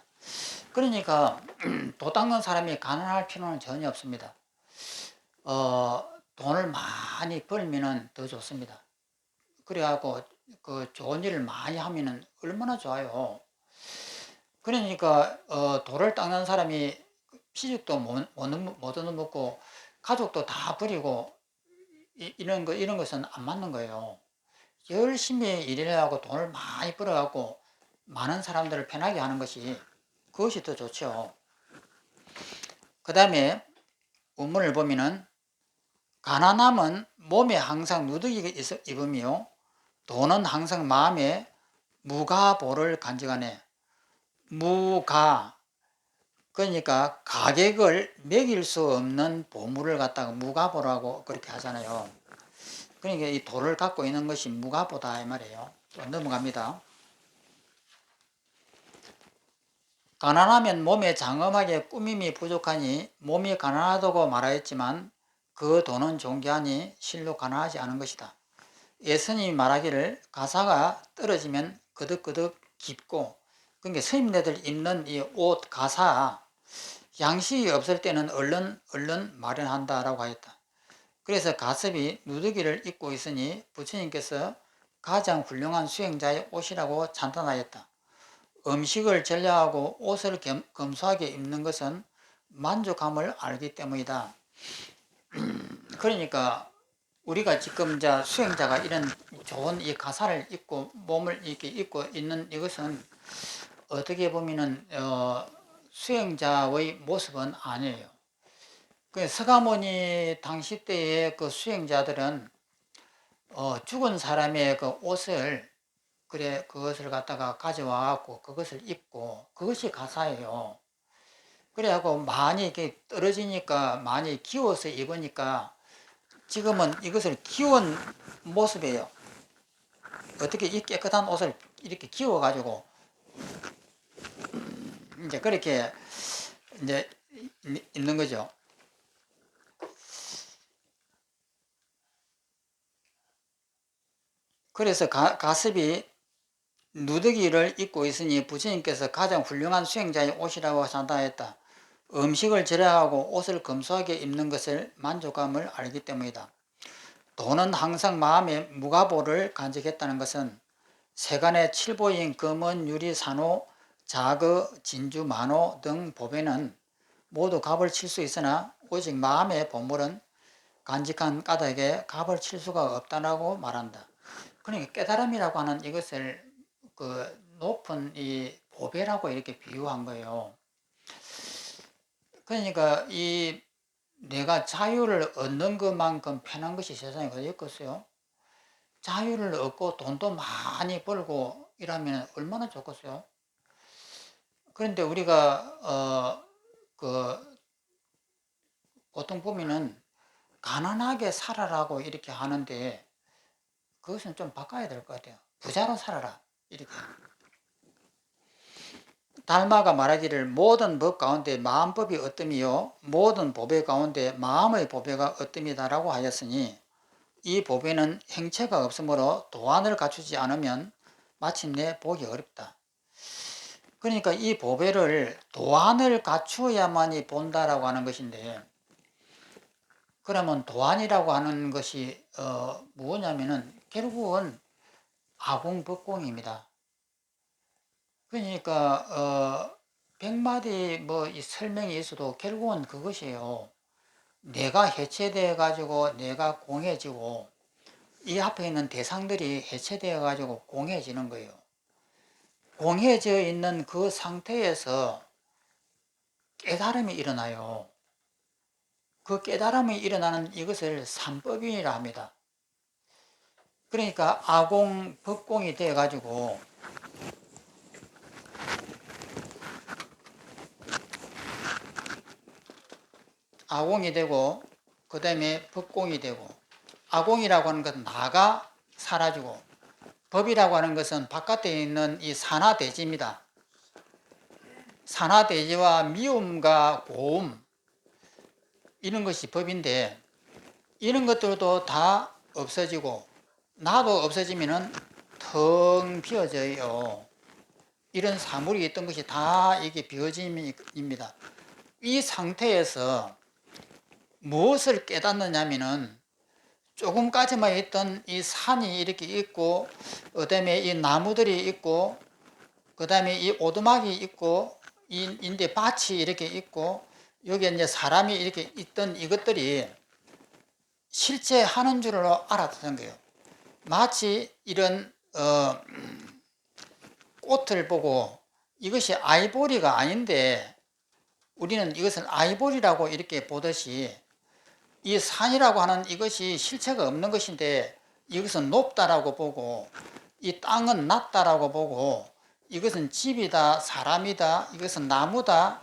그러니까 도 닦는 사람이 가난할 필요는 전혀 없습니다. 돈을 많이 벌면 더 좋습니다. 그래갖고 그 좋은 일을 많이 하면 얼마나 좋아요. 그러니까 도를 닦는 사람이 시집도 못 얻어먹고 가족도 다 버리고 이런 것은 안 맞는 거예요. 열심히 일을 하고 돈을 많이 벌어갖고 많은 사람들을 편하게 하는 것이 그것이 더 좋죠. 그 다음에 원문을 보면은 가난함은 몸에 항상 누더기가 입으며 돈은 항상 마음에 무가보를 간직하네. 무가 그러니까 가격을 매길 수 없는 보물을 갖다가 무가보라고 그렇게 하잖아요. 그러니까 이 돌을 갖고 있는 것이 무가보다 이 말이에요. 또 넘어갑니다. 가난하면 몸에 장엄하게 꾸밈이 부족하니 몸이 가난하다고 말하였지만 그 돈은 존귀하니 실로 가난하지 않은 것이다. 예수님이 말하기를 가사가 떨어지면 그득그득 깊고, 그러니까 스님네들 입는 이 옷 가사 양식이 없을 때는 얼른 마련한다라고 하였다. 그래서 가습이 누더기를 입고 있으니 부처님께서 가장 훌륭한 수행자의 옷이라고 찬탄하였다. 음식을 전려하고 옷을 검소하게 입는 것은 만족함을 알기 때문이다. 그러니까 우리가 지금 수행자가 이런 좋은 이 가사를 입고 몸을 이렇게 입고 있는 이것은 어떻게 보면은 수행자의 모습은 아니에요. 그 서가모니 당시 때의 그 수행자들은 죽은 사람의 그 옷을 그것을 갖다가 가져와 갖고 그것을 입고 그것이 가사예요. 그래갖고 많이 이렇게 떨어지니까 많이 기워서 입으니까 지금은 이것을 기운 모습이에요. 어떻게 이 깨끗한 옷을 이렇게 기워가지고 이제 그렇게 이제 입는 거죠. 그래서 가습이 누더기를 입고 있으니 부처님께서 가장 훌륭한 수행자의 옷이라고 찬탄했다. 음식을 절약하고 옷을 검소하게 입는 것을 만족감을 알기 때문이다. 돈은 항상 마음에 무가보를 간직했다는 것은 세간의 칠보인 금은, 유리, 산호, 자거, 진주, 만호 등 보배는 모두 값을 칠 수 있으나 오직 마음의 보물은 간직한 까닭에 값을 칠 수가 없다라고 말한다. 그러니까 깨달음이라고 하는 이것을 그 높은 이 보배라고 이렇게 비유한 거예요. 그러니까 이 내가 자유를 얻는 것만큼 편한 것이 세상에 어디 있겠어요? 자유를 얻고 돈도 많이 벌고 이러면 얼마나 좋겠어요? 그런데 우리가 보통 보면은 가난하게 살아라고 이렇게 하는데 그것은 좀 바꿔야 될 것 같아요. 부자로 살아라 이렇게. 달마가 말하기를 모든 법 가운데 마음법이 어뜸이요 모든 보배 가운데 마음의 보배가 어뜸이다라고 하였으니 이 보배는 행체가 없으므로 도안을 갖추지 않으면 마침내 보기 어렵다. 그러니까 이 보배를 도안을 갖추어야만이 본다라고 하는 것인데, 그러면 도안이라고 하는 것이 뭐냐면은 결국은 아공법공입니다. 그러니까 100마디 뭐 이 설명이 있어도 결국은 그것이에요. 내가 해체되어 가지고 내가 공해지고 이 앞에 있는 대상들이 해체되어 가지고 공해지는 거예요. 공해져 있는 그 상태에서 깨달음이 일어나요. 그 깨달음이 일어나는 이것을 삼법인이라 합니다. 그러니까 아공, 법공이 되어 가지고 아공이 되고 그 다음에 법공이 되고, 아공이라고 하는 것은 나가 사라지고 법이라고 하는 것은 바깥에 있는 이 산화대지입니다. 산화대지와 미움과 고움 이런 것이 법인데 이런 것들도 다 없어지고 나도 없어지면은 텅 비어져요. 이런 사물이 있던 것이 다 이게 비어짐입니다. 이 상태에서 무엇을 깨닫느냐면은 조금까지만 있던 이 산이 이렇게 있고, 그 다음에 이 나무들이 있고, 그 다음에 이 오두막이 있고, 이 인데 밭이 이렇게 있고, 여기에 이제 사람이 이렇게 있던 이것들이 실제 하는 줄로 알았던 거예요. 마치 이런 꽃을 보고 이것이 아이보리가 아닌데 우리는 이것을 아이보리라고 이렇게 보듯이 이 산이라고 하는 이것이 실체가 없는 것인데 이것은 높다라고 보고 이 땅은 낮다라고 보고 이것은 집이다, 사람이다, 이것은 나무다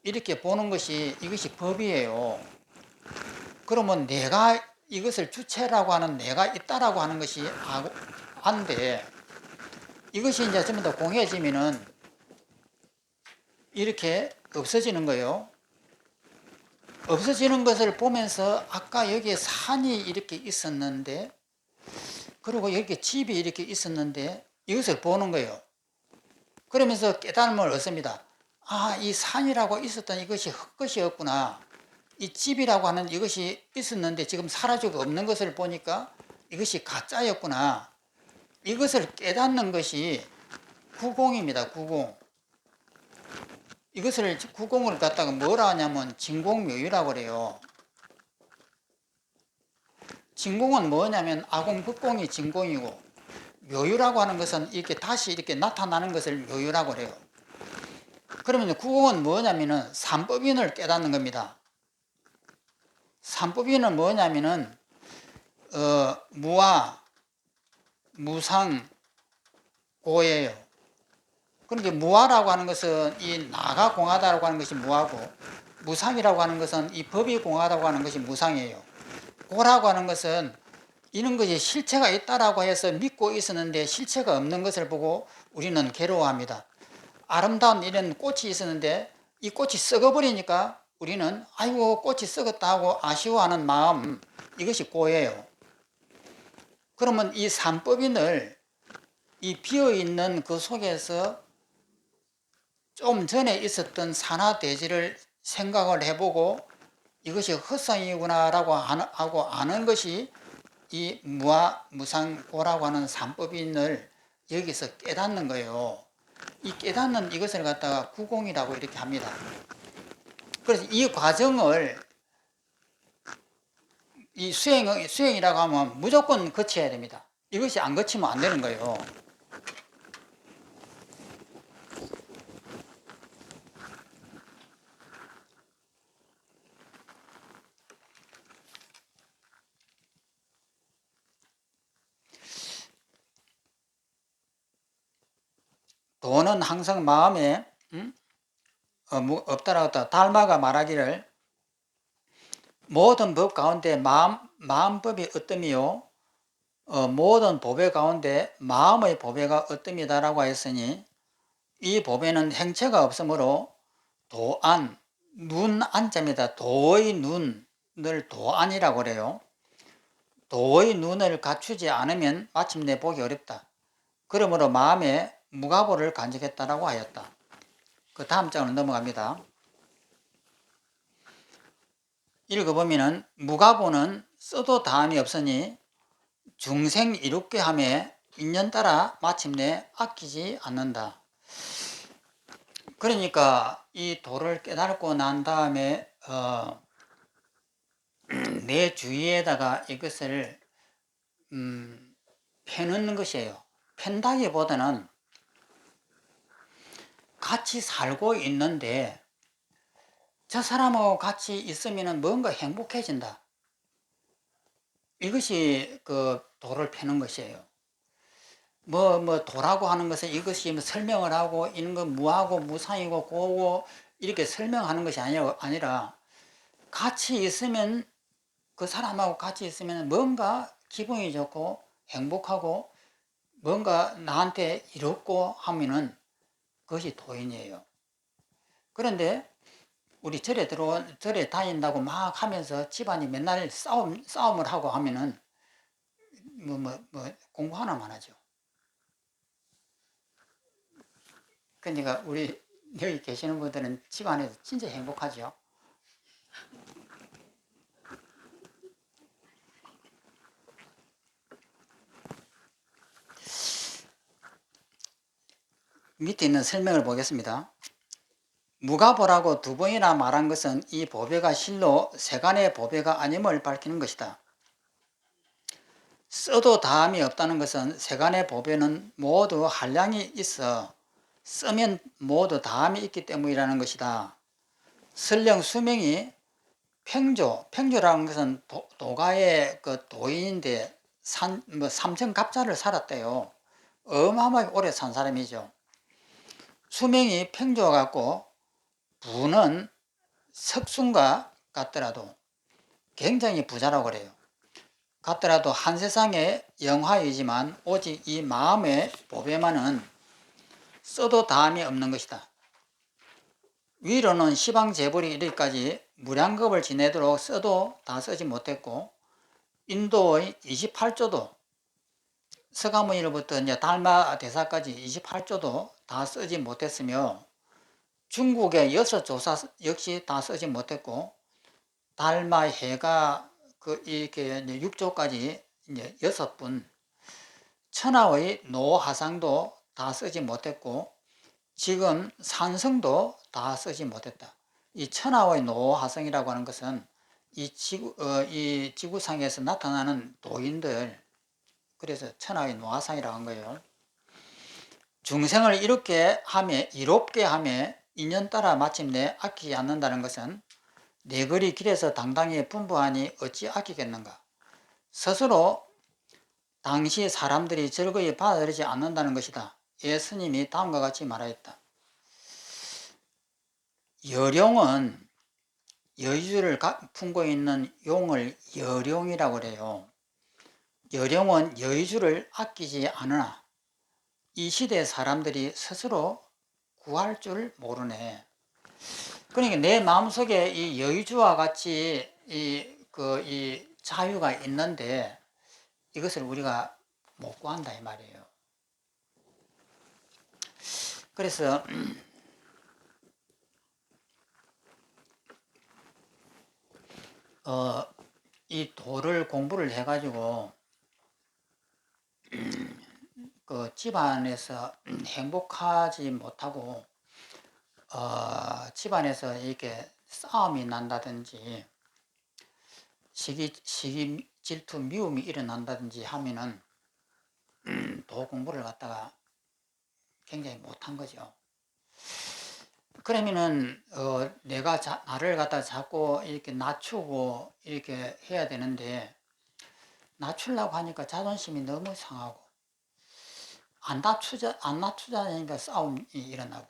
이렇게 보는 것이 이것이 법이에요. 그러면 내가 이것을 주체라고 하는 내가 있다라고 하는 것이 안돼. 이것이 이제 좀 더 공해지면은 이렇게 없어지는 거예요. 없어지는 것을 보면서 아까 여기에 산이 이렇게 있었는데 그리고 여기 집이 이렇게 있었는데 이것을 보는 거예요. 그러면서 깨달음을 얻습니다. 아, 이 산이라고 있었던 이것이 헛것이었구나. 이 집이라고 하는 이것이 있었는데 지금 사라지고 없는 것을 보니까 이것이 가짜였구나. 이것을 깨닫는 것이 구공입니다. 구공. 이것을 구공을 갖다가 뭐라 하냐면 진공묘유라고 그래요. 진공은 뭐냐면 아공극공이 진공이고 묘유라고 하는 것은 이렇게 다시 이렇게 나타나는 것을 묘유라고 그래요. 그러면 구공은 뭐냐면은 삼법인을 깨닫는 겁니다. 삼법인은 뭐냐면은 무아, 무상, 고예요. 그러니까 무아라고 하는 것은 이 나가 공하다라고 하는 것이 무아고 무상이라고 하는 것은 이 법이 공하다고 하는 것이 무상이에요. 고라고 하는 것은 이런 것이 실체가 있다라고 해서 믿고 있었는데 실체가 없는 것을 보고 우리는 괴로워합니다. 아름다운 이런 꽃이 있었는데 이 꽃이 썩어버리니까 우리는 아이고 꽃이 썩었다 하고 아쉬워하는 마음, 이것이 고예요. 그러면 이 삼법인을 이 비어있는 그 속에서 좀 전에 있었던 산화대지를 생각을 해보고 이것이 헛성이구나라고 하고 아는 것이 이 무아, 무상, 고라고 하는 삼법인을 여기서 깨닫는 거예요. 이 깨닫는 이것을 갖다가 구공이라고 이렇게 합니다. 그래서 이 과정을 이 수행이라고 하면 무조건 거쳐야 됩니다. 이것이 안 거치면 안 되는 거예요. 도는 항상 마음에 없다라고 달마가 말하기를 모든 법 가운데 마음법이 어뜸이요 모든 보배 가운데 마음의 보배가 어뜸이다라고 했으니 이 보배는 행체가 없으므로 도안, 눈안자입니다. 도의 눈을 도안이라고 그래요. 도의 눈을 갖추지 않으면 마침내 보기 어렵다. 그러므로 마음에 무가보를 간직했다라고 하였다. 그 다음 장으로 넘어갑니다. 읽어보면은 무가보는 써도 다함이 없으니 중생 이롭게 함에 인연 따라 마침내 아끼지 않는다. 그러니까 이 도를 깨닫고 난 다음에 내 주위에다가 이것을 패는 것이에요. 팬다기보다는 같이 살고 있는데 저 사람하고 같이 있으면 뭔가 행복해진다. 이것이 그 도를 패는 것이에요. 도라고 하는 것은 이것이 설명을 하고 이런 건 무하고 무상이고 고고 이렇게 설명하는 것이 아니라 같이 있으면 그 사람하고 같이 있으면 뭔가 기분이 좋고 행복하고 뭔가 나한테 이롭고 하면은 그것이 도인이에요. 그런데 우리 절에 다닌다고 막 하면서 집안이 맨날 싸움을 하고 하면은 공부 하나만 하죠. 그러니까 우리 여기 계시는 분들은 집안에서 진짜 행복하죠. 밑에 있는 설명을 보겠습니다. 무가보라고 두 번이나 말한 것은 이 보배가 실로 세간의 보배가 아님을 밝히는 것이다. 써도 다함이 없다는 것은 세간의 법에는 모두 한량이 있어 쓰면 모두 다함이 있기 때문이라는 것이다. 설령 수명이 평조라는 것은 도가의 그 도인인데 삼천갑자를 살았대요. 어마어마하게 오래 산 사람이죠. 수명이 평조 같고 부는 석순과 같더라도 굉장히 부자라고 그래요. 같더라도 한 세상의 영화이지만 오직 이 마음의 보배만은 써도 다함이 없는 것이다. 위로는 시방재벌이 이르기까지 무량겁을 지내도록 써도 다 쓰지 못했고 인도의 28조도 서가모니로부터 이제 달마 대사까지 28조도 다 쓰지 못했으며 중국의 6조사 역시 다 쓰지 못했고 달마 해가 이렇게 6조까지 이제 6분 천하의 노하상도 다 쓰지 못했고 지금 산성도 다 쓰지 못했다. 이 천하의 노하성이라고 하는 것은 이 지구상에서 나타나는 도인들, 그래서 천하의 노하상이라고 한 거예요. 중생을 이롭게 하며 인연 따라 마침내 아끼지 않는다는 것은 내 거리 길에서 당당히 분부하니 어찌 아끼겠는가. 스스로 당시 사람들이 즐거이 받아들이지 않는다는 것이다. 예스님이 다음과 같이 말하였다. 여룡은 여유를 품고 있는 용을 여룡이라고 그래요. 여룡은 여유를 아끼지 않으나 이 시대 사람들이 스스로 구할 줄 모르네. 그러니까 내 마음속에 이 여유주와 같이 이 자유가 있는데 이것을 우리가 못 구한다 이 말이에요. 그래서 이 도를 공부를 해가지고 그 집안에서 행복하지 못하고 집안에서 이렇게 싸움이 난다든지 시기 질투 미움이 일어난다든지 하면은 도 공부를 갖다가 굉장히 못한 거죠. 그러면은 내가 나를 갖다 자꾸 이렇게 낮추고 이렇게 해야 되는데 낮추려고 하니까 자존심이 너무 상하고 안 낮추자니까 싸움이 일어나고,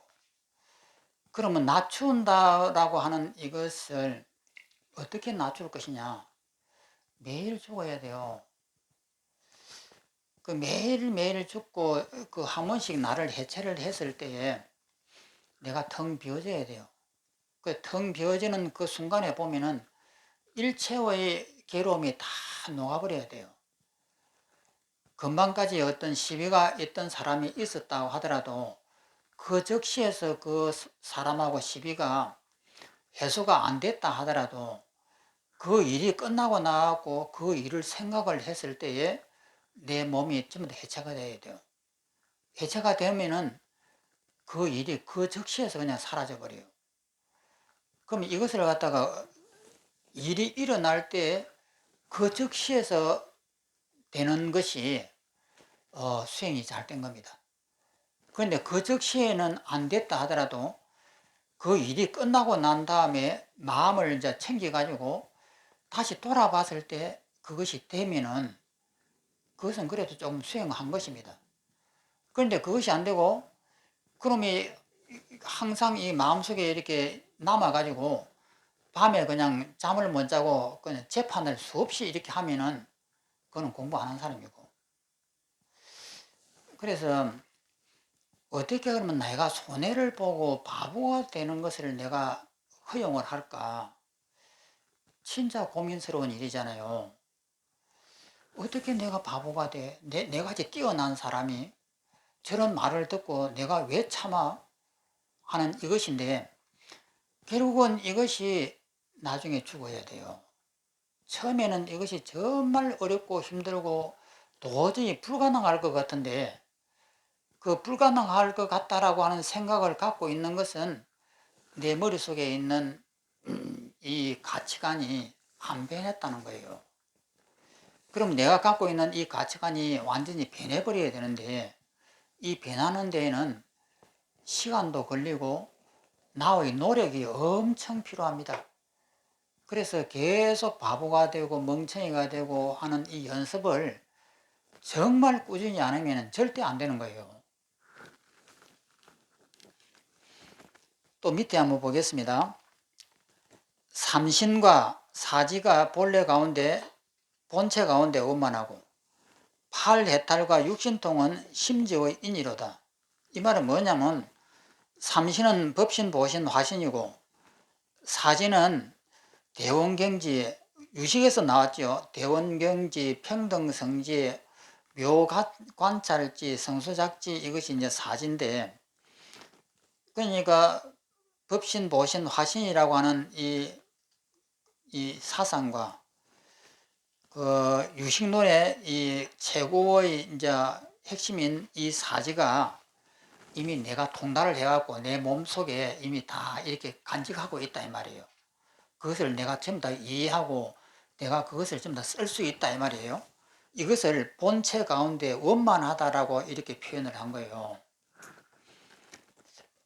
그러면 낮춘다라고 하는 이것을 어떻게 낮출 것이냐. 매일 죽어야 돼요. 그 매일매일 죽고 그 한 번씩 나를 해체를 했을 때에 내가 텅 비어져야 돼요. 그 텅 비어지는 그 순간에 보면은 일체의 괴로움이 다 녹아버려야 돼요. 금방까지 어떤 시비가 있던 사람이 있었다고 하더라도 그 즉시에서 그 사람하고 시비가 해소가 안 됐다 하더라도 그 일이 끝나고 나고 그 일을 생각을 했을 때에 내 몸이 전부 다 해체가 돼야 돼요. 해체가 되면은 그 일이 그 즉시에서 그냥 사라져 버려요. 그럼 이것을 갖다가 일이 일어날 때 그 즉시에서 되는 것이 수행이 잘 된 겁니다. 그런데 그 즉시에는 안 됐다 하더라도 그 일이 끝나고 난 다음에 마음을 이제 챙겨가지고 다시 돌아봤을 때 그것이 되면은 그것은 그래도 좀 수행한 것입니다. 그런데 그것이 안 되고 그러면 항상 이 마음속에 이렇게 남아가지고 밤에 그냥 잠을 못 자고 그냥 재판을 수없이 이렇게 하면은 그거는 공부 안 한 사람이고. 그래서 어떻게 그러면 내가 손해를 보고 바보가 되는 것을 내가 허용을 할까? 진짜 고민스러운 일이잖아요. 어떻게 내가 바보가 돼? 내가 이제 뛰어난 사람이 저런 말을 듣고 내가 왜 참아? 하는 이것인데 결국은 이것이 나중에 죽어야 돼요. 처음에는 이것이 정말 어렵고 힘들고 도저히 불가능할 것 같은데 그 불가능할 것 같다라고 하는 생각을 갖고 있는 것은 내 머릿속에 있는 이 가치관이 안 변했다는 거예요. 그럼 내가 갖고 있는 이 가치관이 완전히 변해버려야 되는데, 이 변하는 데에는 시간도 걸리고 나의 노력이 엄청 필요합니다. 그래서 계속 바보가 되고 멍청이가 되고 하는 이 연습을 정말 꾸준히 안 하면 절대 안 되는 거예요. 또 밑에 한번 보겠습니다. 삼신과 사지가 본래 가운데 본체 가운데 원만하고 팔해탈과 육신통은 심지의 인이로다. 이 말은 뭐냐면 삼신은 법신, 보신, 화신이고 사지는 대원경지, 유식에서 나왔죠. 대원경지, 평등성지, 묘관찰지, 성수작지, 이것이 이제 사지인데, 그러니까 법신, 보신, 화신이라고 하는 이 사상과 그 유식론의 이 최고의 이제 핵심인 이 사지가 이미 내가 통달을 해갖고 내 몸속에 이미 다 이렇게 간직하고 있다 이 말이에요. 그것을 내가 전부 다 이해하고 내가 그것을 전부 다 쓸 수 있다 이 말이에요. 이것을 본체 가운데 원만하다라고 이렇게 표현을 한 거예요.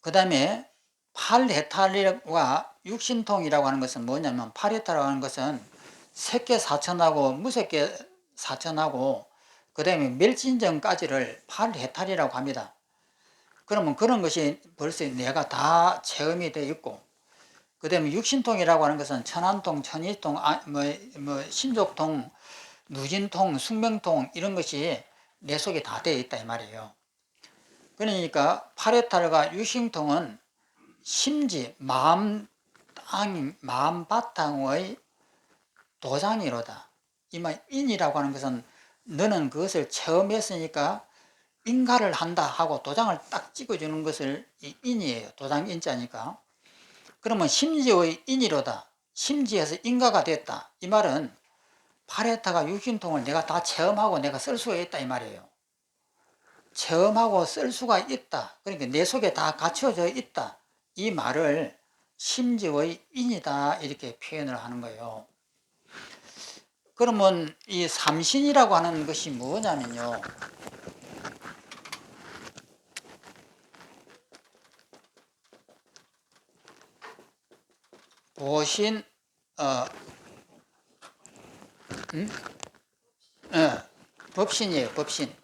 그 다음에 팔해탈과 육신통이라고 하는 것은 뭐냐면, 팔해탈이라고 하는 것은 색계사천하고 무색계사천하고 그 다음에 멸진정까지를 팔해탈이라고 합니다. 그러면 그런 것이 벌써 내가 다 체험이 되어 있고, 그 다음에 육신통이라고 하는 것은 천안통, 천이통, 신족통, 누진통, 숙명통 이런 것이 내 속에 다 되어 있다 이 말이에요. 그러니까 팔해탈과 육신통은 심지 마음 바탕의 도장이로다. 이 말 인이라고 하는 것은 너는 그것을 체험했으니까 인가를 한다 하고 도장을 딱 찍어주는 것을 이 인이에요. 도장 인자니까. 그러면 심지의 인이로다. 심지에서 인가가 됐다. 이 말은 팔해타가 육신통을 내가 다 체험하고 내가 쓸 수가 있다 이 말이에요. 체험하고 쓸 수가 있다. 그러니까 내 속에 다 갖춰져 있다. 이 말을 심지의 인이다 이렇게 표현을 하는 거예요. 그러면 이 삼신이라고 하는 것이 뭐냐면요, 보신, 법신이에요. 법신,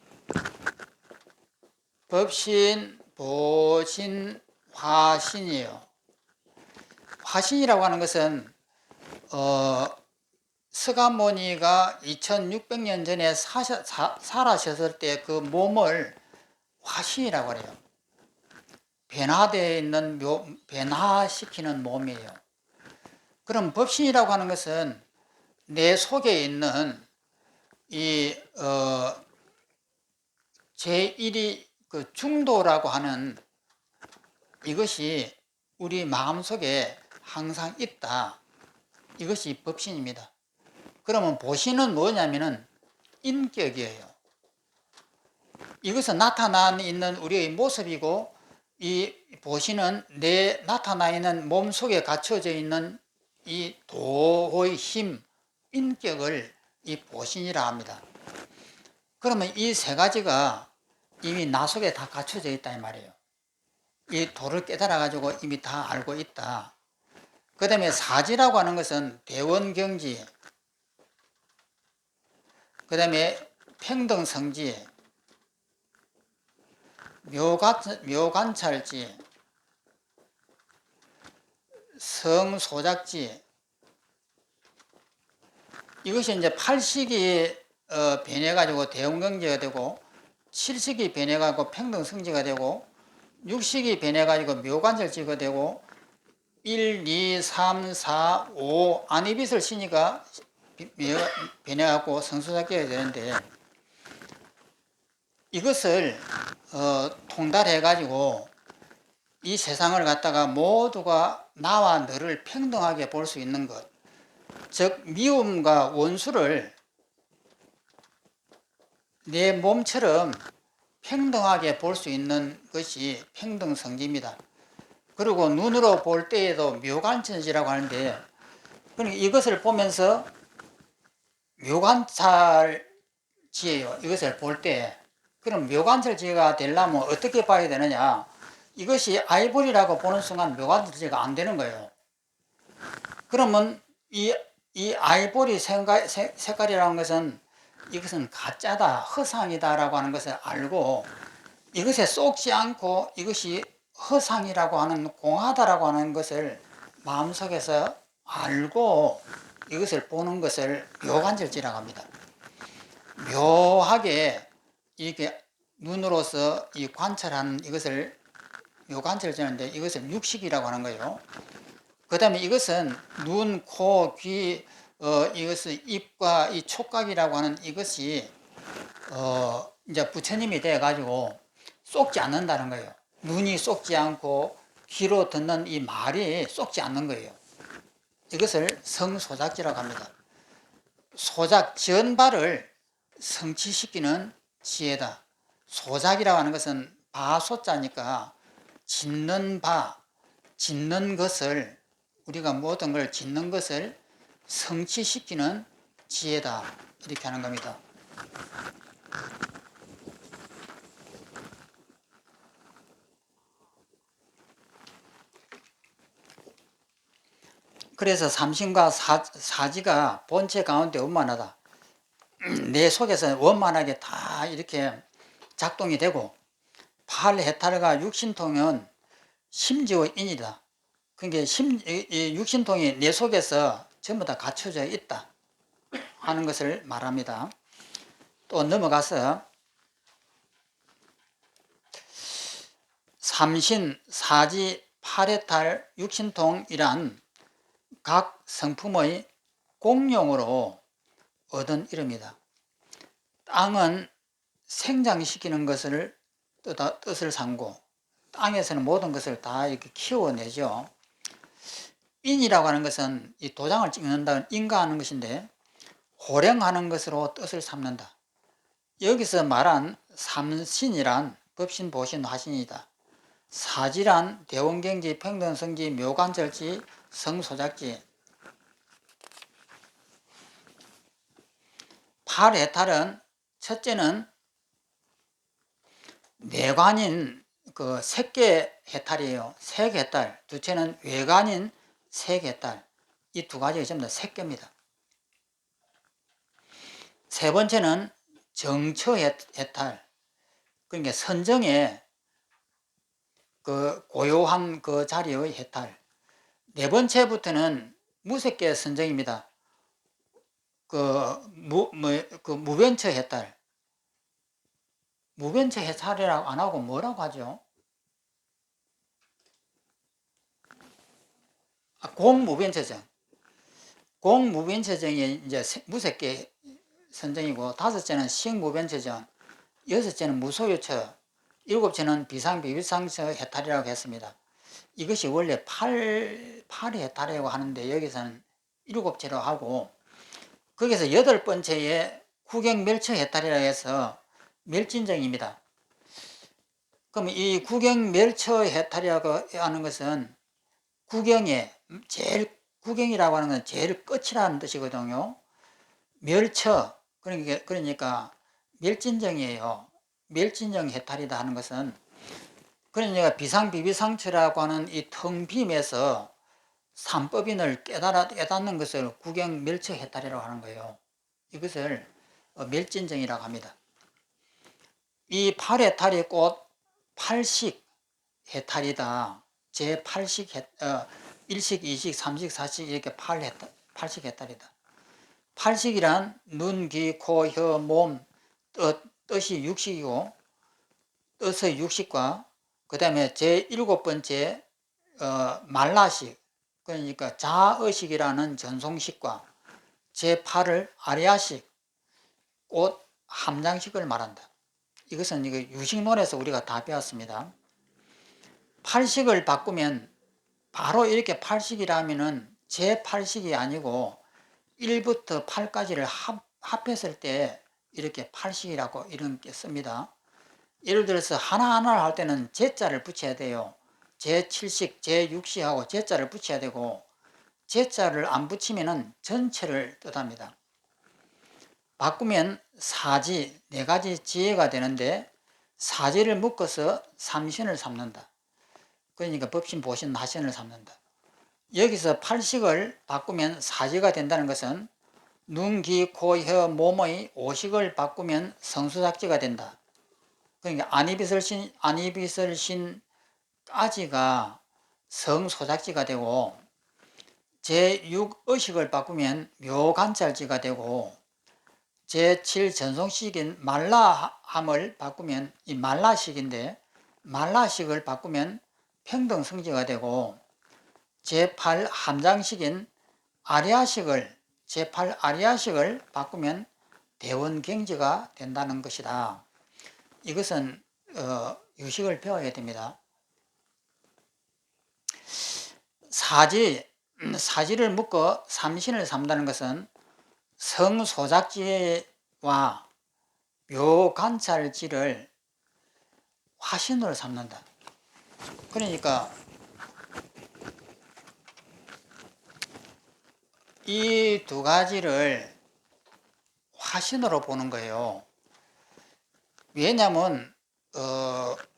보신, 화신이에요. 화신이라고 하는 것은 서가모니가 2600년 전에 살아셨을 때 그 몸을 화신이라고 해요. 변화되어 있는 변화시키는 몸이에요. 그럼 법신이라고 하는 것은 내 속에 있는 이 제1이 그 중도라고 하는 이것이 우리 마음속에 항상 있다. 이것이 법신입니다. 그러면 보신은 뭐냐면은 인격이에요. 이것은 나타나 있는 우리의 모습이고, 이 보신은 내 나타나 있는 몸 속에 갖춰져 있는 이 도의 힘, 인격을 이 보신이라 합니다. 그러면 이 세 가지가 이미 나 속에 다 갖춰져 있다 이 말이에요. 이 도를 깨달아 가지고 이미 다 알고 있다. 그 다음에 사지라고 하는 것은 대원경지, 그 다음에 평등성지, 묘관찰지, 성소작지, 이것이 이제 8식이 변해가지고 대원경지가 되고, 7식이 변해가지고 평등성지가 되고, 6식이 변해가지고 묘관찰지가 되고, 1, 2, 3, 4, 5 안이빛을 신이가 변해갖고 성소작지가 되는데, 이것을 통달해가지고 이 세상을 갖다가 모두가 나와 너를 평등하게 볼 수 있는 것, 즉 미움과 원수를 내 몸처럼 평등하게 볼 수 있는 것이 평등성지입니다. 그리고 눈으로 볼 때에도 묘관천지라고 하는데, 그러니까 이것을 보면서 묘관찰지예요. 이것을 볼 때. 그럼 묘관찰지가 되려면 어떻게 봐야 되느냐? 이것이 아이보리라고 보는 순간 묘관찰지가 안 되는 거예요. 그러면 이 아이보리 색깔이라는 것은 이것은 가짜다, 허상이다라고 하는 것을 알고 이것에 쏙지 않고 이것이 허상이라고 하는, 공하다라고 하는 것을 마음속에서 알고 이것을 보는 것을 묘관절지라고 합니다. 묘하게 이렇게 눈으로서 이 관찰하는 이것을 묘관절지인데 이것을 육식이라고 하는 거예요. 그 다음에 이것은 눈, 코, 귀, 이것을 입과 이 촉각이라고 하는 이것이 이제 부처님이 돼가지고 쏙지 않는다는 거예요. 눈이 쏙지 않고 귀로 듣는 이 말이 쏙지 않는 거예요. 이것을 성소작지라고 합니다. 소작, 전발을 성취시키는 지혜다. 소작이라고 하는 것은 바소자니까 짓는 바, 짓는 것을, 우리가 모든 걸 짓는 것을 성취시키는 지혜다. 이렇게 하는 겁니다. 그래서 삼신과 사지가 본체 가운데 원만하다. 내 속에서 원만하게 다 이렇게 작동이 되고, 팔해탈과 육신통은 심지어인이다. 그러니까 이 육신통이 내 속에서 전부 다 갖춰져 있다 하는 것을 말합니다. 또 넘어가서 삼신, 사지, 팔해탈, 육신통이란 각 성품의 공용으로 얻은 이름이다. 땅은 생장시키는 것을 뜻을 삼고 땅에서는 모든 것을 다 이렇게 키워내죠. 인이라고 하는 것은 이 도장을 찍는다, 인가하는 것인데 호령하는 것으로 뜻을 삼는다. 여기서 말한 삼신이란 법신, 보신, 화신이다. 사지란 대원경지, 평등성지, 묘관절지, 성소작지. 팔해탈은 첫째는 내관인 그 색계 해탈이에요. 색해탈. 둘째는 외관인 색해탈. 이 두 가지가 전부 다 색계입니다. 세 번째는 정처 해탈. 그러니까 선정의 그 고요한 그 자리의 해탈. 네 번째부터는 무색계 선정입니다. 그 무변처 해탈. 무변처 해탈이라고 안 하고 뭐라고 하죠? 공무변처정. 공무변처정이 이제 무색계 선정이고, 다섯째는 식무변처정, 여섯째는 무소유처, 일곱째는 비상비비상처 해탈이라고 했습니다. 이것이 원래 8해탈이라고 하는데 여기서는 7채로 하고, 거기서 여덟 번째에 구경멸처 해탈이라고 해서 멸진정입니다. 그럼 이 구경멸처 해탈이라고 하는 것은 구경의 제일, 구경이라고 하는 건 제일 끝이라는 뜻이거든요. 멸처, 그러니까 멸진정이에요. 멸진정 해탈이다 하는 것은, 그러니까 비상비비상처라고 하는 이 텅 빔에서 삼법인을 깨닫는 것을 구경멸처 해탈이라고 하는 거예요. 이것을 멸진정이라고 합니다. 이 팔해탈이 곧 팔식 해탈이다. 제8식 일식, 이식, 삼식, 사식 이렇게 팔식 해탈이다. 팔식이란 눈, 귀, 코, 혀, 몸, 뜻이 육식이고, 뜻의 육식과 그 다음에 제7번째 말라식, 그러니까 자의식이라는 전송식과 제8을 아리아식, 곧 함장식을 말한다. 이것은 이거 유식론에서 우리가 다 배웠습니다. 팔식을 바꾸면 바로 이렇게 팔식이라면은 제8식이 아니고 1부터 8까지를 합했을 때 이렇게 팔식이라고 이렇게 씁니다. 예를 들어서 하나하나를 할 때는 제자를 붙여야 돼요. 제7식, 제6식하고 제자를 붙여야 되고, 제자를 안 붙이면은 전체를 뜻합니다. 바꾸면 사지, 네 가지 지혜가 되는데 사지를 묶어서 삼신을 삼는다. 그러니까 법신, 보신, 나신을 삼는다. 여기서 팔식을 바꾸면 사지가 된다는 것은 눈, 귀, 코, 혀, 몸의 오식을 바꾸면 성수작지가 된다. 그러니까 안이비설신까지가 성소작지가 되고 제6의식을 바꾸면 묘관찰지가 되고 제7전송식인 말라함을 바꾸면 이 말라식인데 말라식을 바꾸면 평등성지가 되고 제8함장식인 제8아리아식을 바꾸면 대원경지가 된다는 것이다. 이것은 유식을 배워야 됩니다. 사지를 묶어 삼신을 삼다는 것은 성소작지와 묘관찰지를 화신으로 삼는다. 그러니까 이 두 가지를 화신으로 보는 거예요. 왜냐하면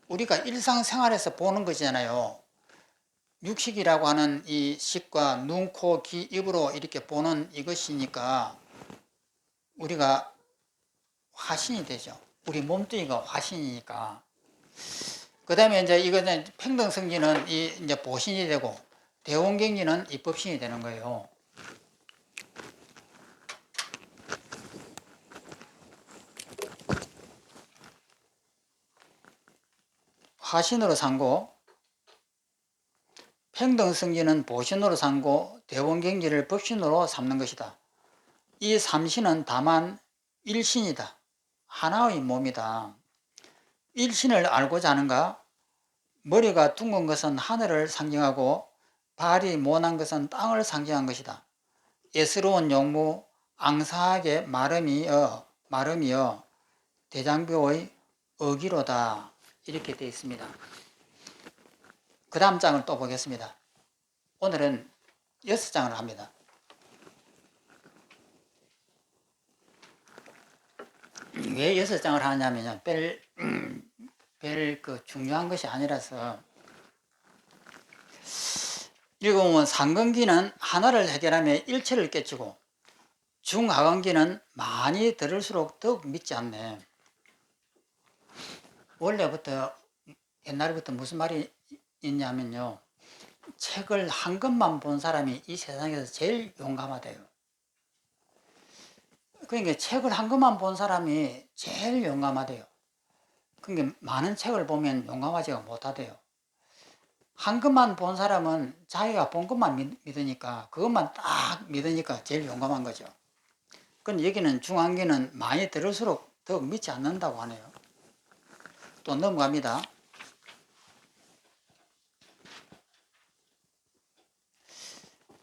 우리가 일상생활에서 보는 것이잖아요. 육식이라고 하는 이 식과 눈, 코, 귀, 입으로 이렇게 보는 이것이니까 우리가 화신이 되죠. 우리 몸뚱이가 화신이니까. 그 다음에 이제 이거는 평등성지는 이제 보신이 되고 대원경지는 입법신이 되는 거예요. 화신으로 삼고 평등성지는 보신으로 삼고 대원경지를 법신으로 삼는 것이다. 이 삼신은 다만 일신이다. 하나의 몸이다. 일신을 알고자 하는가? 머리가 둥근 것은 하늘을 상징하고 발이 모난 것은 땅을 상징한 것이다. 예스러운 용무 앙사하게 마름이여 대장교의 어기로다. 이렇게 되어 있습니다. 그 다음 장을 또 보겠습니다. 오늘은 6장을 합니다. 왜 6장을 하냐면요. 별 중요한 것이 아니라서. 읽어보면 상근기는 하나를 해결하며 일체를 깨치고 중하근기는 많이 들을수록 더욱 믿지 않네. 원래부터 옛날부터 무슨 말이 있냐면요. 책을 한 권만 본 사람이 이 세상에서 제일 용감하대요. 그러니까 책을 한 권만 본 사람이 제일 용감하대요. 그러니까 많은 책을 보면 용감하지가 못하대요. 한 것만 본 사람은 자기가 본 것만 믿으니까 그것만 딱 믿으니까 제일 용감한 거죠. 근데 여기는 중한기는 많이 들을수록 더 믿지 않는다고 하네요. 또 넘어갑니다.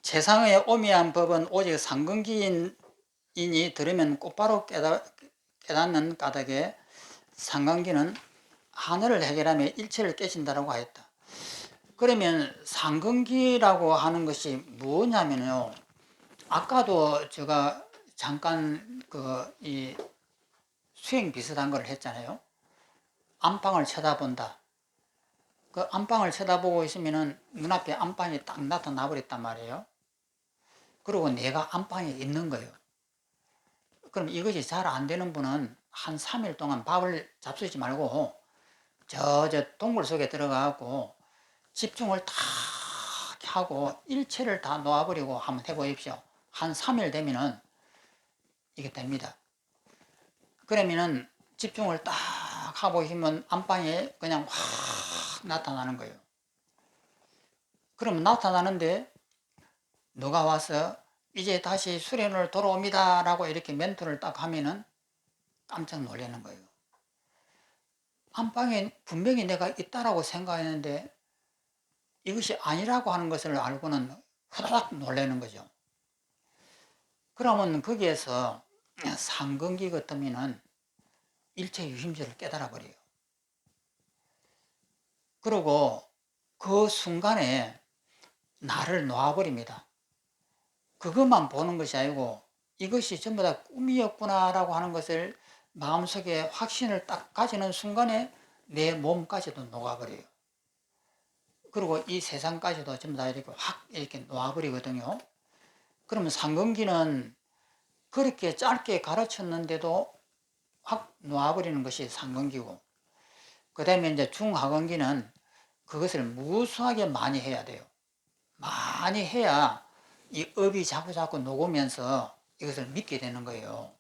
세상의 오미한 법은 오직 상근기인이 들으면 곧바로 깨닫는 까닭에 상근기는 하늘을 해결하며 일체를 깨진다고 하였다. 그러면 상근기라고 하는 것이 뭐냐면요. 아까도 제가 잠깐 이 수행 비슷한 걸 했잖아요. 안방을 쳐다본다. 그 안방을 쳐다보고 있으면은 눈앞에 안방이 딱 나타나 버렸단 말이에요. 그리고 내가 안방에 있는 거예요. 그럼 이것이 잘 안 되는 분은 한 3일 동안 밥을 잡수지 말고 저 동굴 속에 들어가고 집중을 다 하고 일체를 다 놓아버리고 한번 해보십시오. 한 3일 되면은 이게 됩니다. 그러면은 집중을 딱 하고 있으면 안방에 그냥 확 나타나는 거예요. 그러면 나타나는데 누가 와서 이제 다시 수련을 돌아옵니다 라고 이렇게 멘트를 딱 하면은 깜짝 놀라는 거예요. 안방에 분명히 내가 있다라고 생각했는데 이것이 아니라고 하는 것을 알고는 후다닥 놀라는 거죠. 그러면 거기에서 상근기 같으면은 일체 유심지를 깨달아 버려요. 그리고 그 순간에 나를 놓아버립니다. 그것만 보는 것이 아니고 이것이 전부 다 꿈이었구나라고 하는 것을 마음속에 확신을 딱 가지는 순간에 내 몸까지도 녹아버려요. 그리고 이 세상까지도 전부 다 이렇게 확 이렇게 놓아버리거든요. 그러면 상근기는 그렇게 짧게 가르쳤는데도 확 놓아버리는 것이 상근기고, 그 다음에 이제 중하근기는 그것을 무수하게 많이 해야 돼요. 많이 해야 이 업이 자꾸 녹으면서 이것을 믿게 되는 거예요.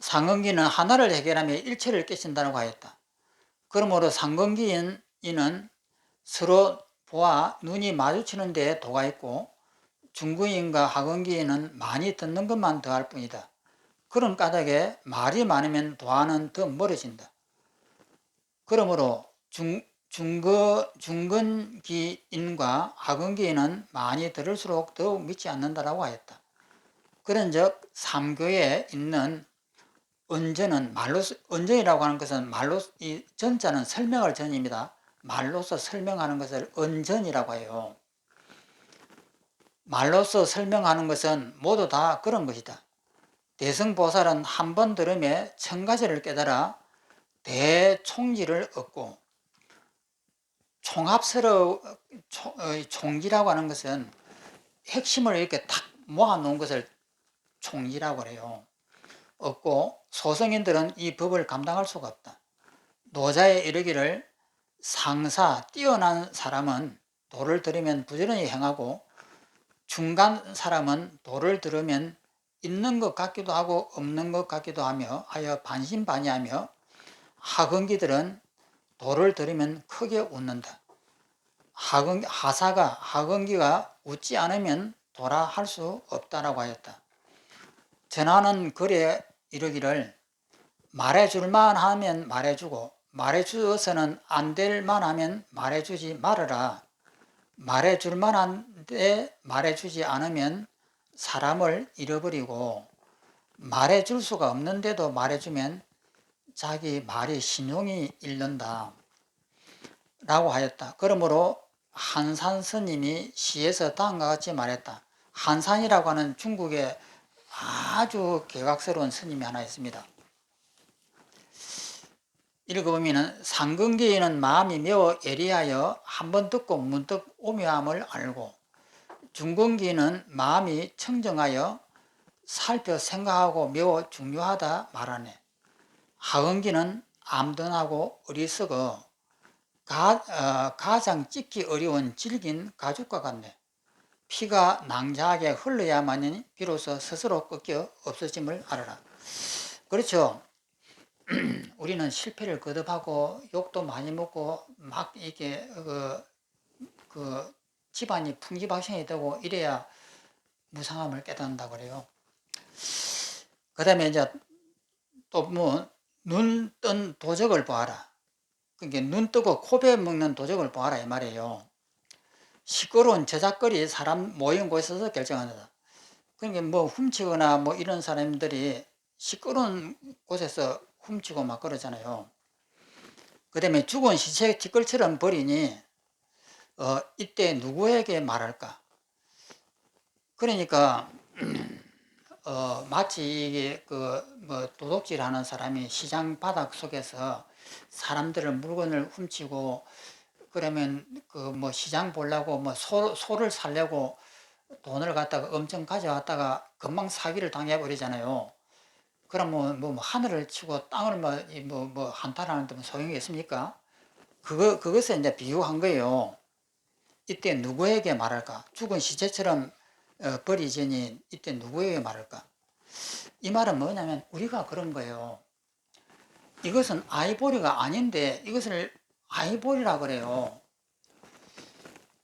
상근기는 하나를 해결하며 일체를 깨친다고 하였다. 그러므로 상근기인은 서로 보아 눈이 마주치는 데에 도가 있고, 중근인과 하근기인은 많이 듣는 것만 더할 뿐이다. 그런 까닭에 말이 많으면 도와는 더 멀어진다. 그러므로 중근기인과 하근기인은 많이 들을수록 더욱 믿지 않는다라고 하였다. 그런즉 삼교에 있는 언전은 언전이라고 하는 것은 말로, 이 전자는 설명할 전입니다. 말로서 설명하는 것을 언전이라고 해요. 말로서 설명하는 것은 모두 다 그런 것이다. 대승보살은 한 번 들음에 1000가지를 깨달아 대총지를 얻고, 총지라고 하는 것은 핵심을 이렇게 탁 모아놓은 것을 총지라고 해요. 얻고, 소성인들은 이 법을 감당할 수가 없다. 노자에 이르기를 상사 뛰어난 사람은 도를 들으면 부지런히 행하고, 중간 사람은 도를 들으면 있는 것 같기도 하고 없는 것 같기도 하며 반신반의하며, 하근기들은 도를 들으면 크게 웃는다. 하근기가 웃지 않으면 도라 할 수 없다라고 하였다. 전하는 글에 이르기를 말해줄만 하면 말해주고, 말해주어서는 안 될만 하면 말해주지 말아라. 말해줄만 한데 말해주지 않으면 사람을 잃어버리고, 말해줄 수가 없는데도 말해주면 자기 말이 신용이 잃는다 라고 하였다. 그러므로 한산 스님이 시에서 다음과 같이 말했다. 한산이라고 하는 중국의 아주 개각스러운 스님이 하나 있습니다. 읽어보면 상근기에는 마음이 매우 예리하여 한번 듣고 문득 오묘함을 알고, 중근기는 마음이 청정하여 살펴 생각하고 매우 중요하다 말하네. 하근기는 암던하고 어리석어 가장 찢기 어려운 질긴 가죽과 같네. 피가 낭자하게 흘러야만이 비로소 스스로 꺾여 없어짐을 알아라. 그렇죠. 우리는 실패를 거듭하고 욕도 많이 먹고 막 이렇게 그 집안이 풍지박생이 되고 이래야 무상함을 깨닫는다고 그래요. 그 다음에 이제 또 뭐 눈 뜬 도적을 보아라. 그게 눈 뜨고 코베 먹는 도적을 보아라 이 말이에요. 시끄러운 저작거리 사람 모인 곳에서 결정한다. 그러니까 뭐 훔치거나 뭐 이런 사람들이 시끄러운 곳에서 훔치고 막 그러잖아요. 그 다음에 죽은 시체 티끌처럼 버리니 이때 누구에게 말할까? 그러니까 마치 이게 뭐 도둑질하는 사람이 시장 바닥 속에서 사람들을 물건을 훔치고, 그러면 그 뭐 시장 보려고 뭐 소를 살려고 돈을 갖다가 엄청 가져왔다가 금방 사기를 당해버리잖아요. 그러면 뭐 하늘을 치고 땅을 뭐 한탄하는데 뭐 소용이 있습니까? 그것을 이제 비유한 거예요. 이때 누구에게 말할까? 죽은 시체처럼 버리지니 이때 누구에게 말할까? 이 말은 뭐냐면 우리가 그런 거예요. 이것은 아이보리가 아닌데 이것을 아이보리라 그래요.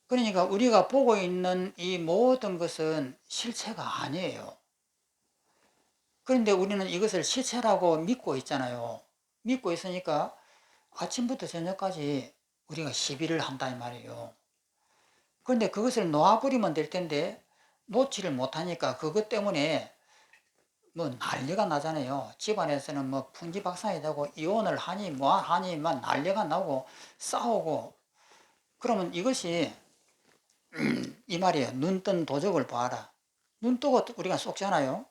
그러니까 우리가 보고 있는 이 모든 것은 실체가 아니에요. 그런데 우리는 이것을 실체라고 믿고 있잖아요. 믿고 있으니까 아침부터 저녁까지 우리가 시비를 한다 이 말이에요. 그런데 그것을 놓아버리면 될 텐데 놓지를 못하니까 그것 때문에 뭐 난리가 나잖아요. 집안에서는 뭐 풍지박산이 되고 이혼을 하니 뭐 하니 막 난리가 나고 싸우고. 그러면 이것이 이 말이에요. 눈 뜬 도적을 봐라. 눈 뜨고 우리가 속잖아요.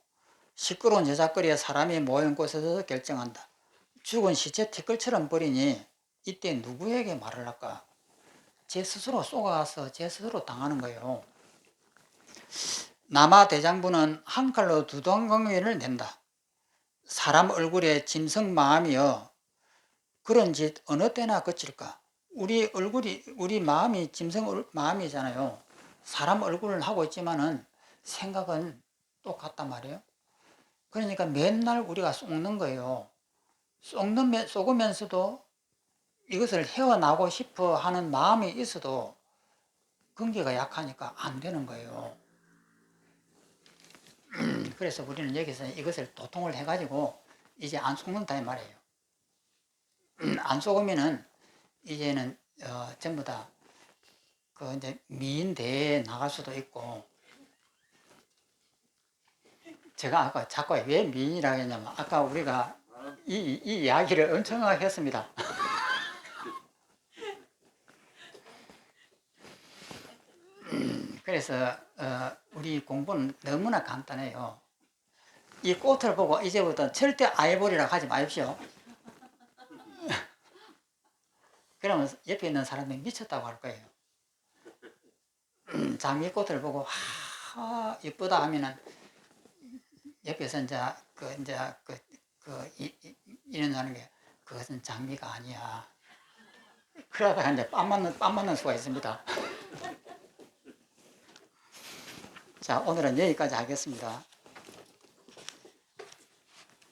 시끄러운 제작거리에 사람이 모인 곳에서 결정한다. 죽은 시체 티끌처럼 버리니 이때 누구에게 말을 할까? 제 스스로 쏘아서 제 스스로 당하는 거예요. 남아 대장부는 한 칼로 두 동강변을 낸다. 사람 얼굴에 짐승 마음이여 그런 짓 어느 때나 거칠까? 우리 얼굴이 우리 마음이 짐승 마음이잖아요. 사람 얼굴을 하고 있지만은 생각은 똑같단 말이에요. 그러니까 맨날 우리가 속는 거예요. 속으면서도 이것을 헤어나고 싶어 하는 마음이 있어도 근기가 약하니까 안 되는 거예요. 그래서 우리는 여기서 이것을 도통을 해가지고 이제 안 속는다 이 말이에요. 안 속으면은 이제는 전부 다 그 이제 미인대회에 나갈 수도 있고, 제가 아까 자꾸 왜 미인이라고 했냐면 아까 우리가 이 이야기를 엄청 했습니다. 그래서 우리 공부는 너무나 간단해요. 이 꽃을 보고 이제부터 절대 아이보리라 하지 마십시오. 그러면 옆에 있는 사람이 미쳤다고 할 거예요. 장미꽃을 보고 이쁘다 하면은 옆에서 이런 하는 게 그것은 장미가 아니야. 그러다가 이제 빰 맞는 수가 있습니다. 자, 오늘은 여기까지 하겠습니다.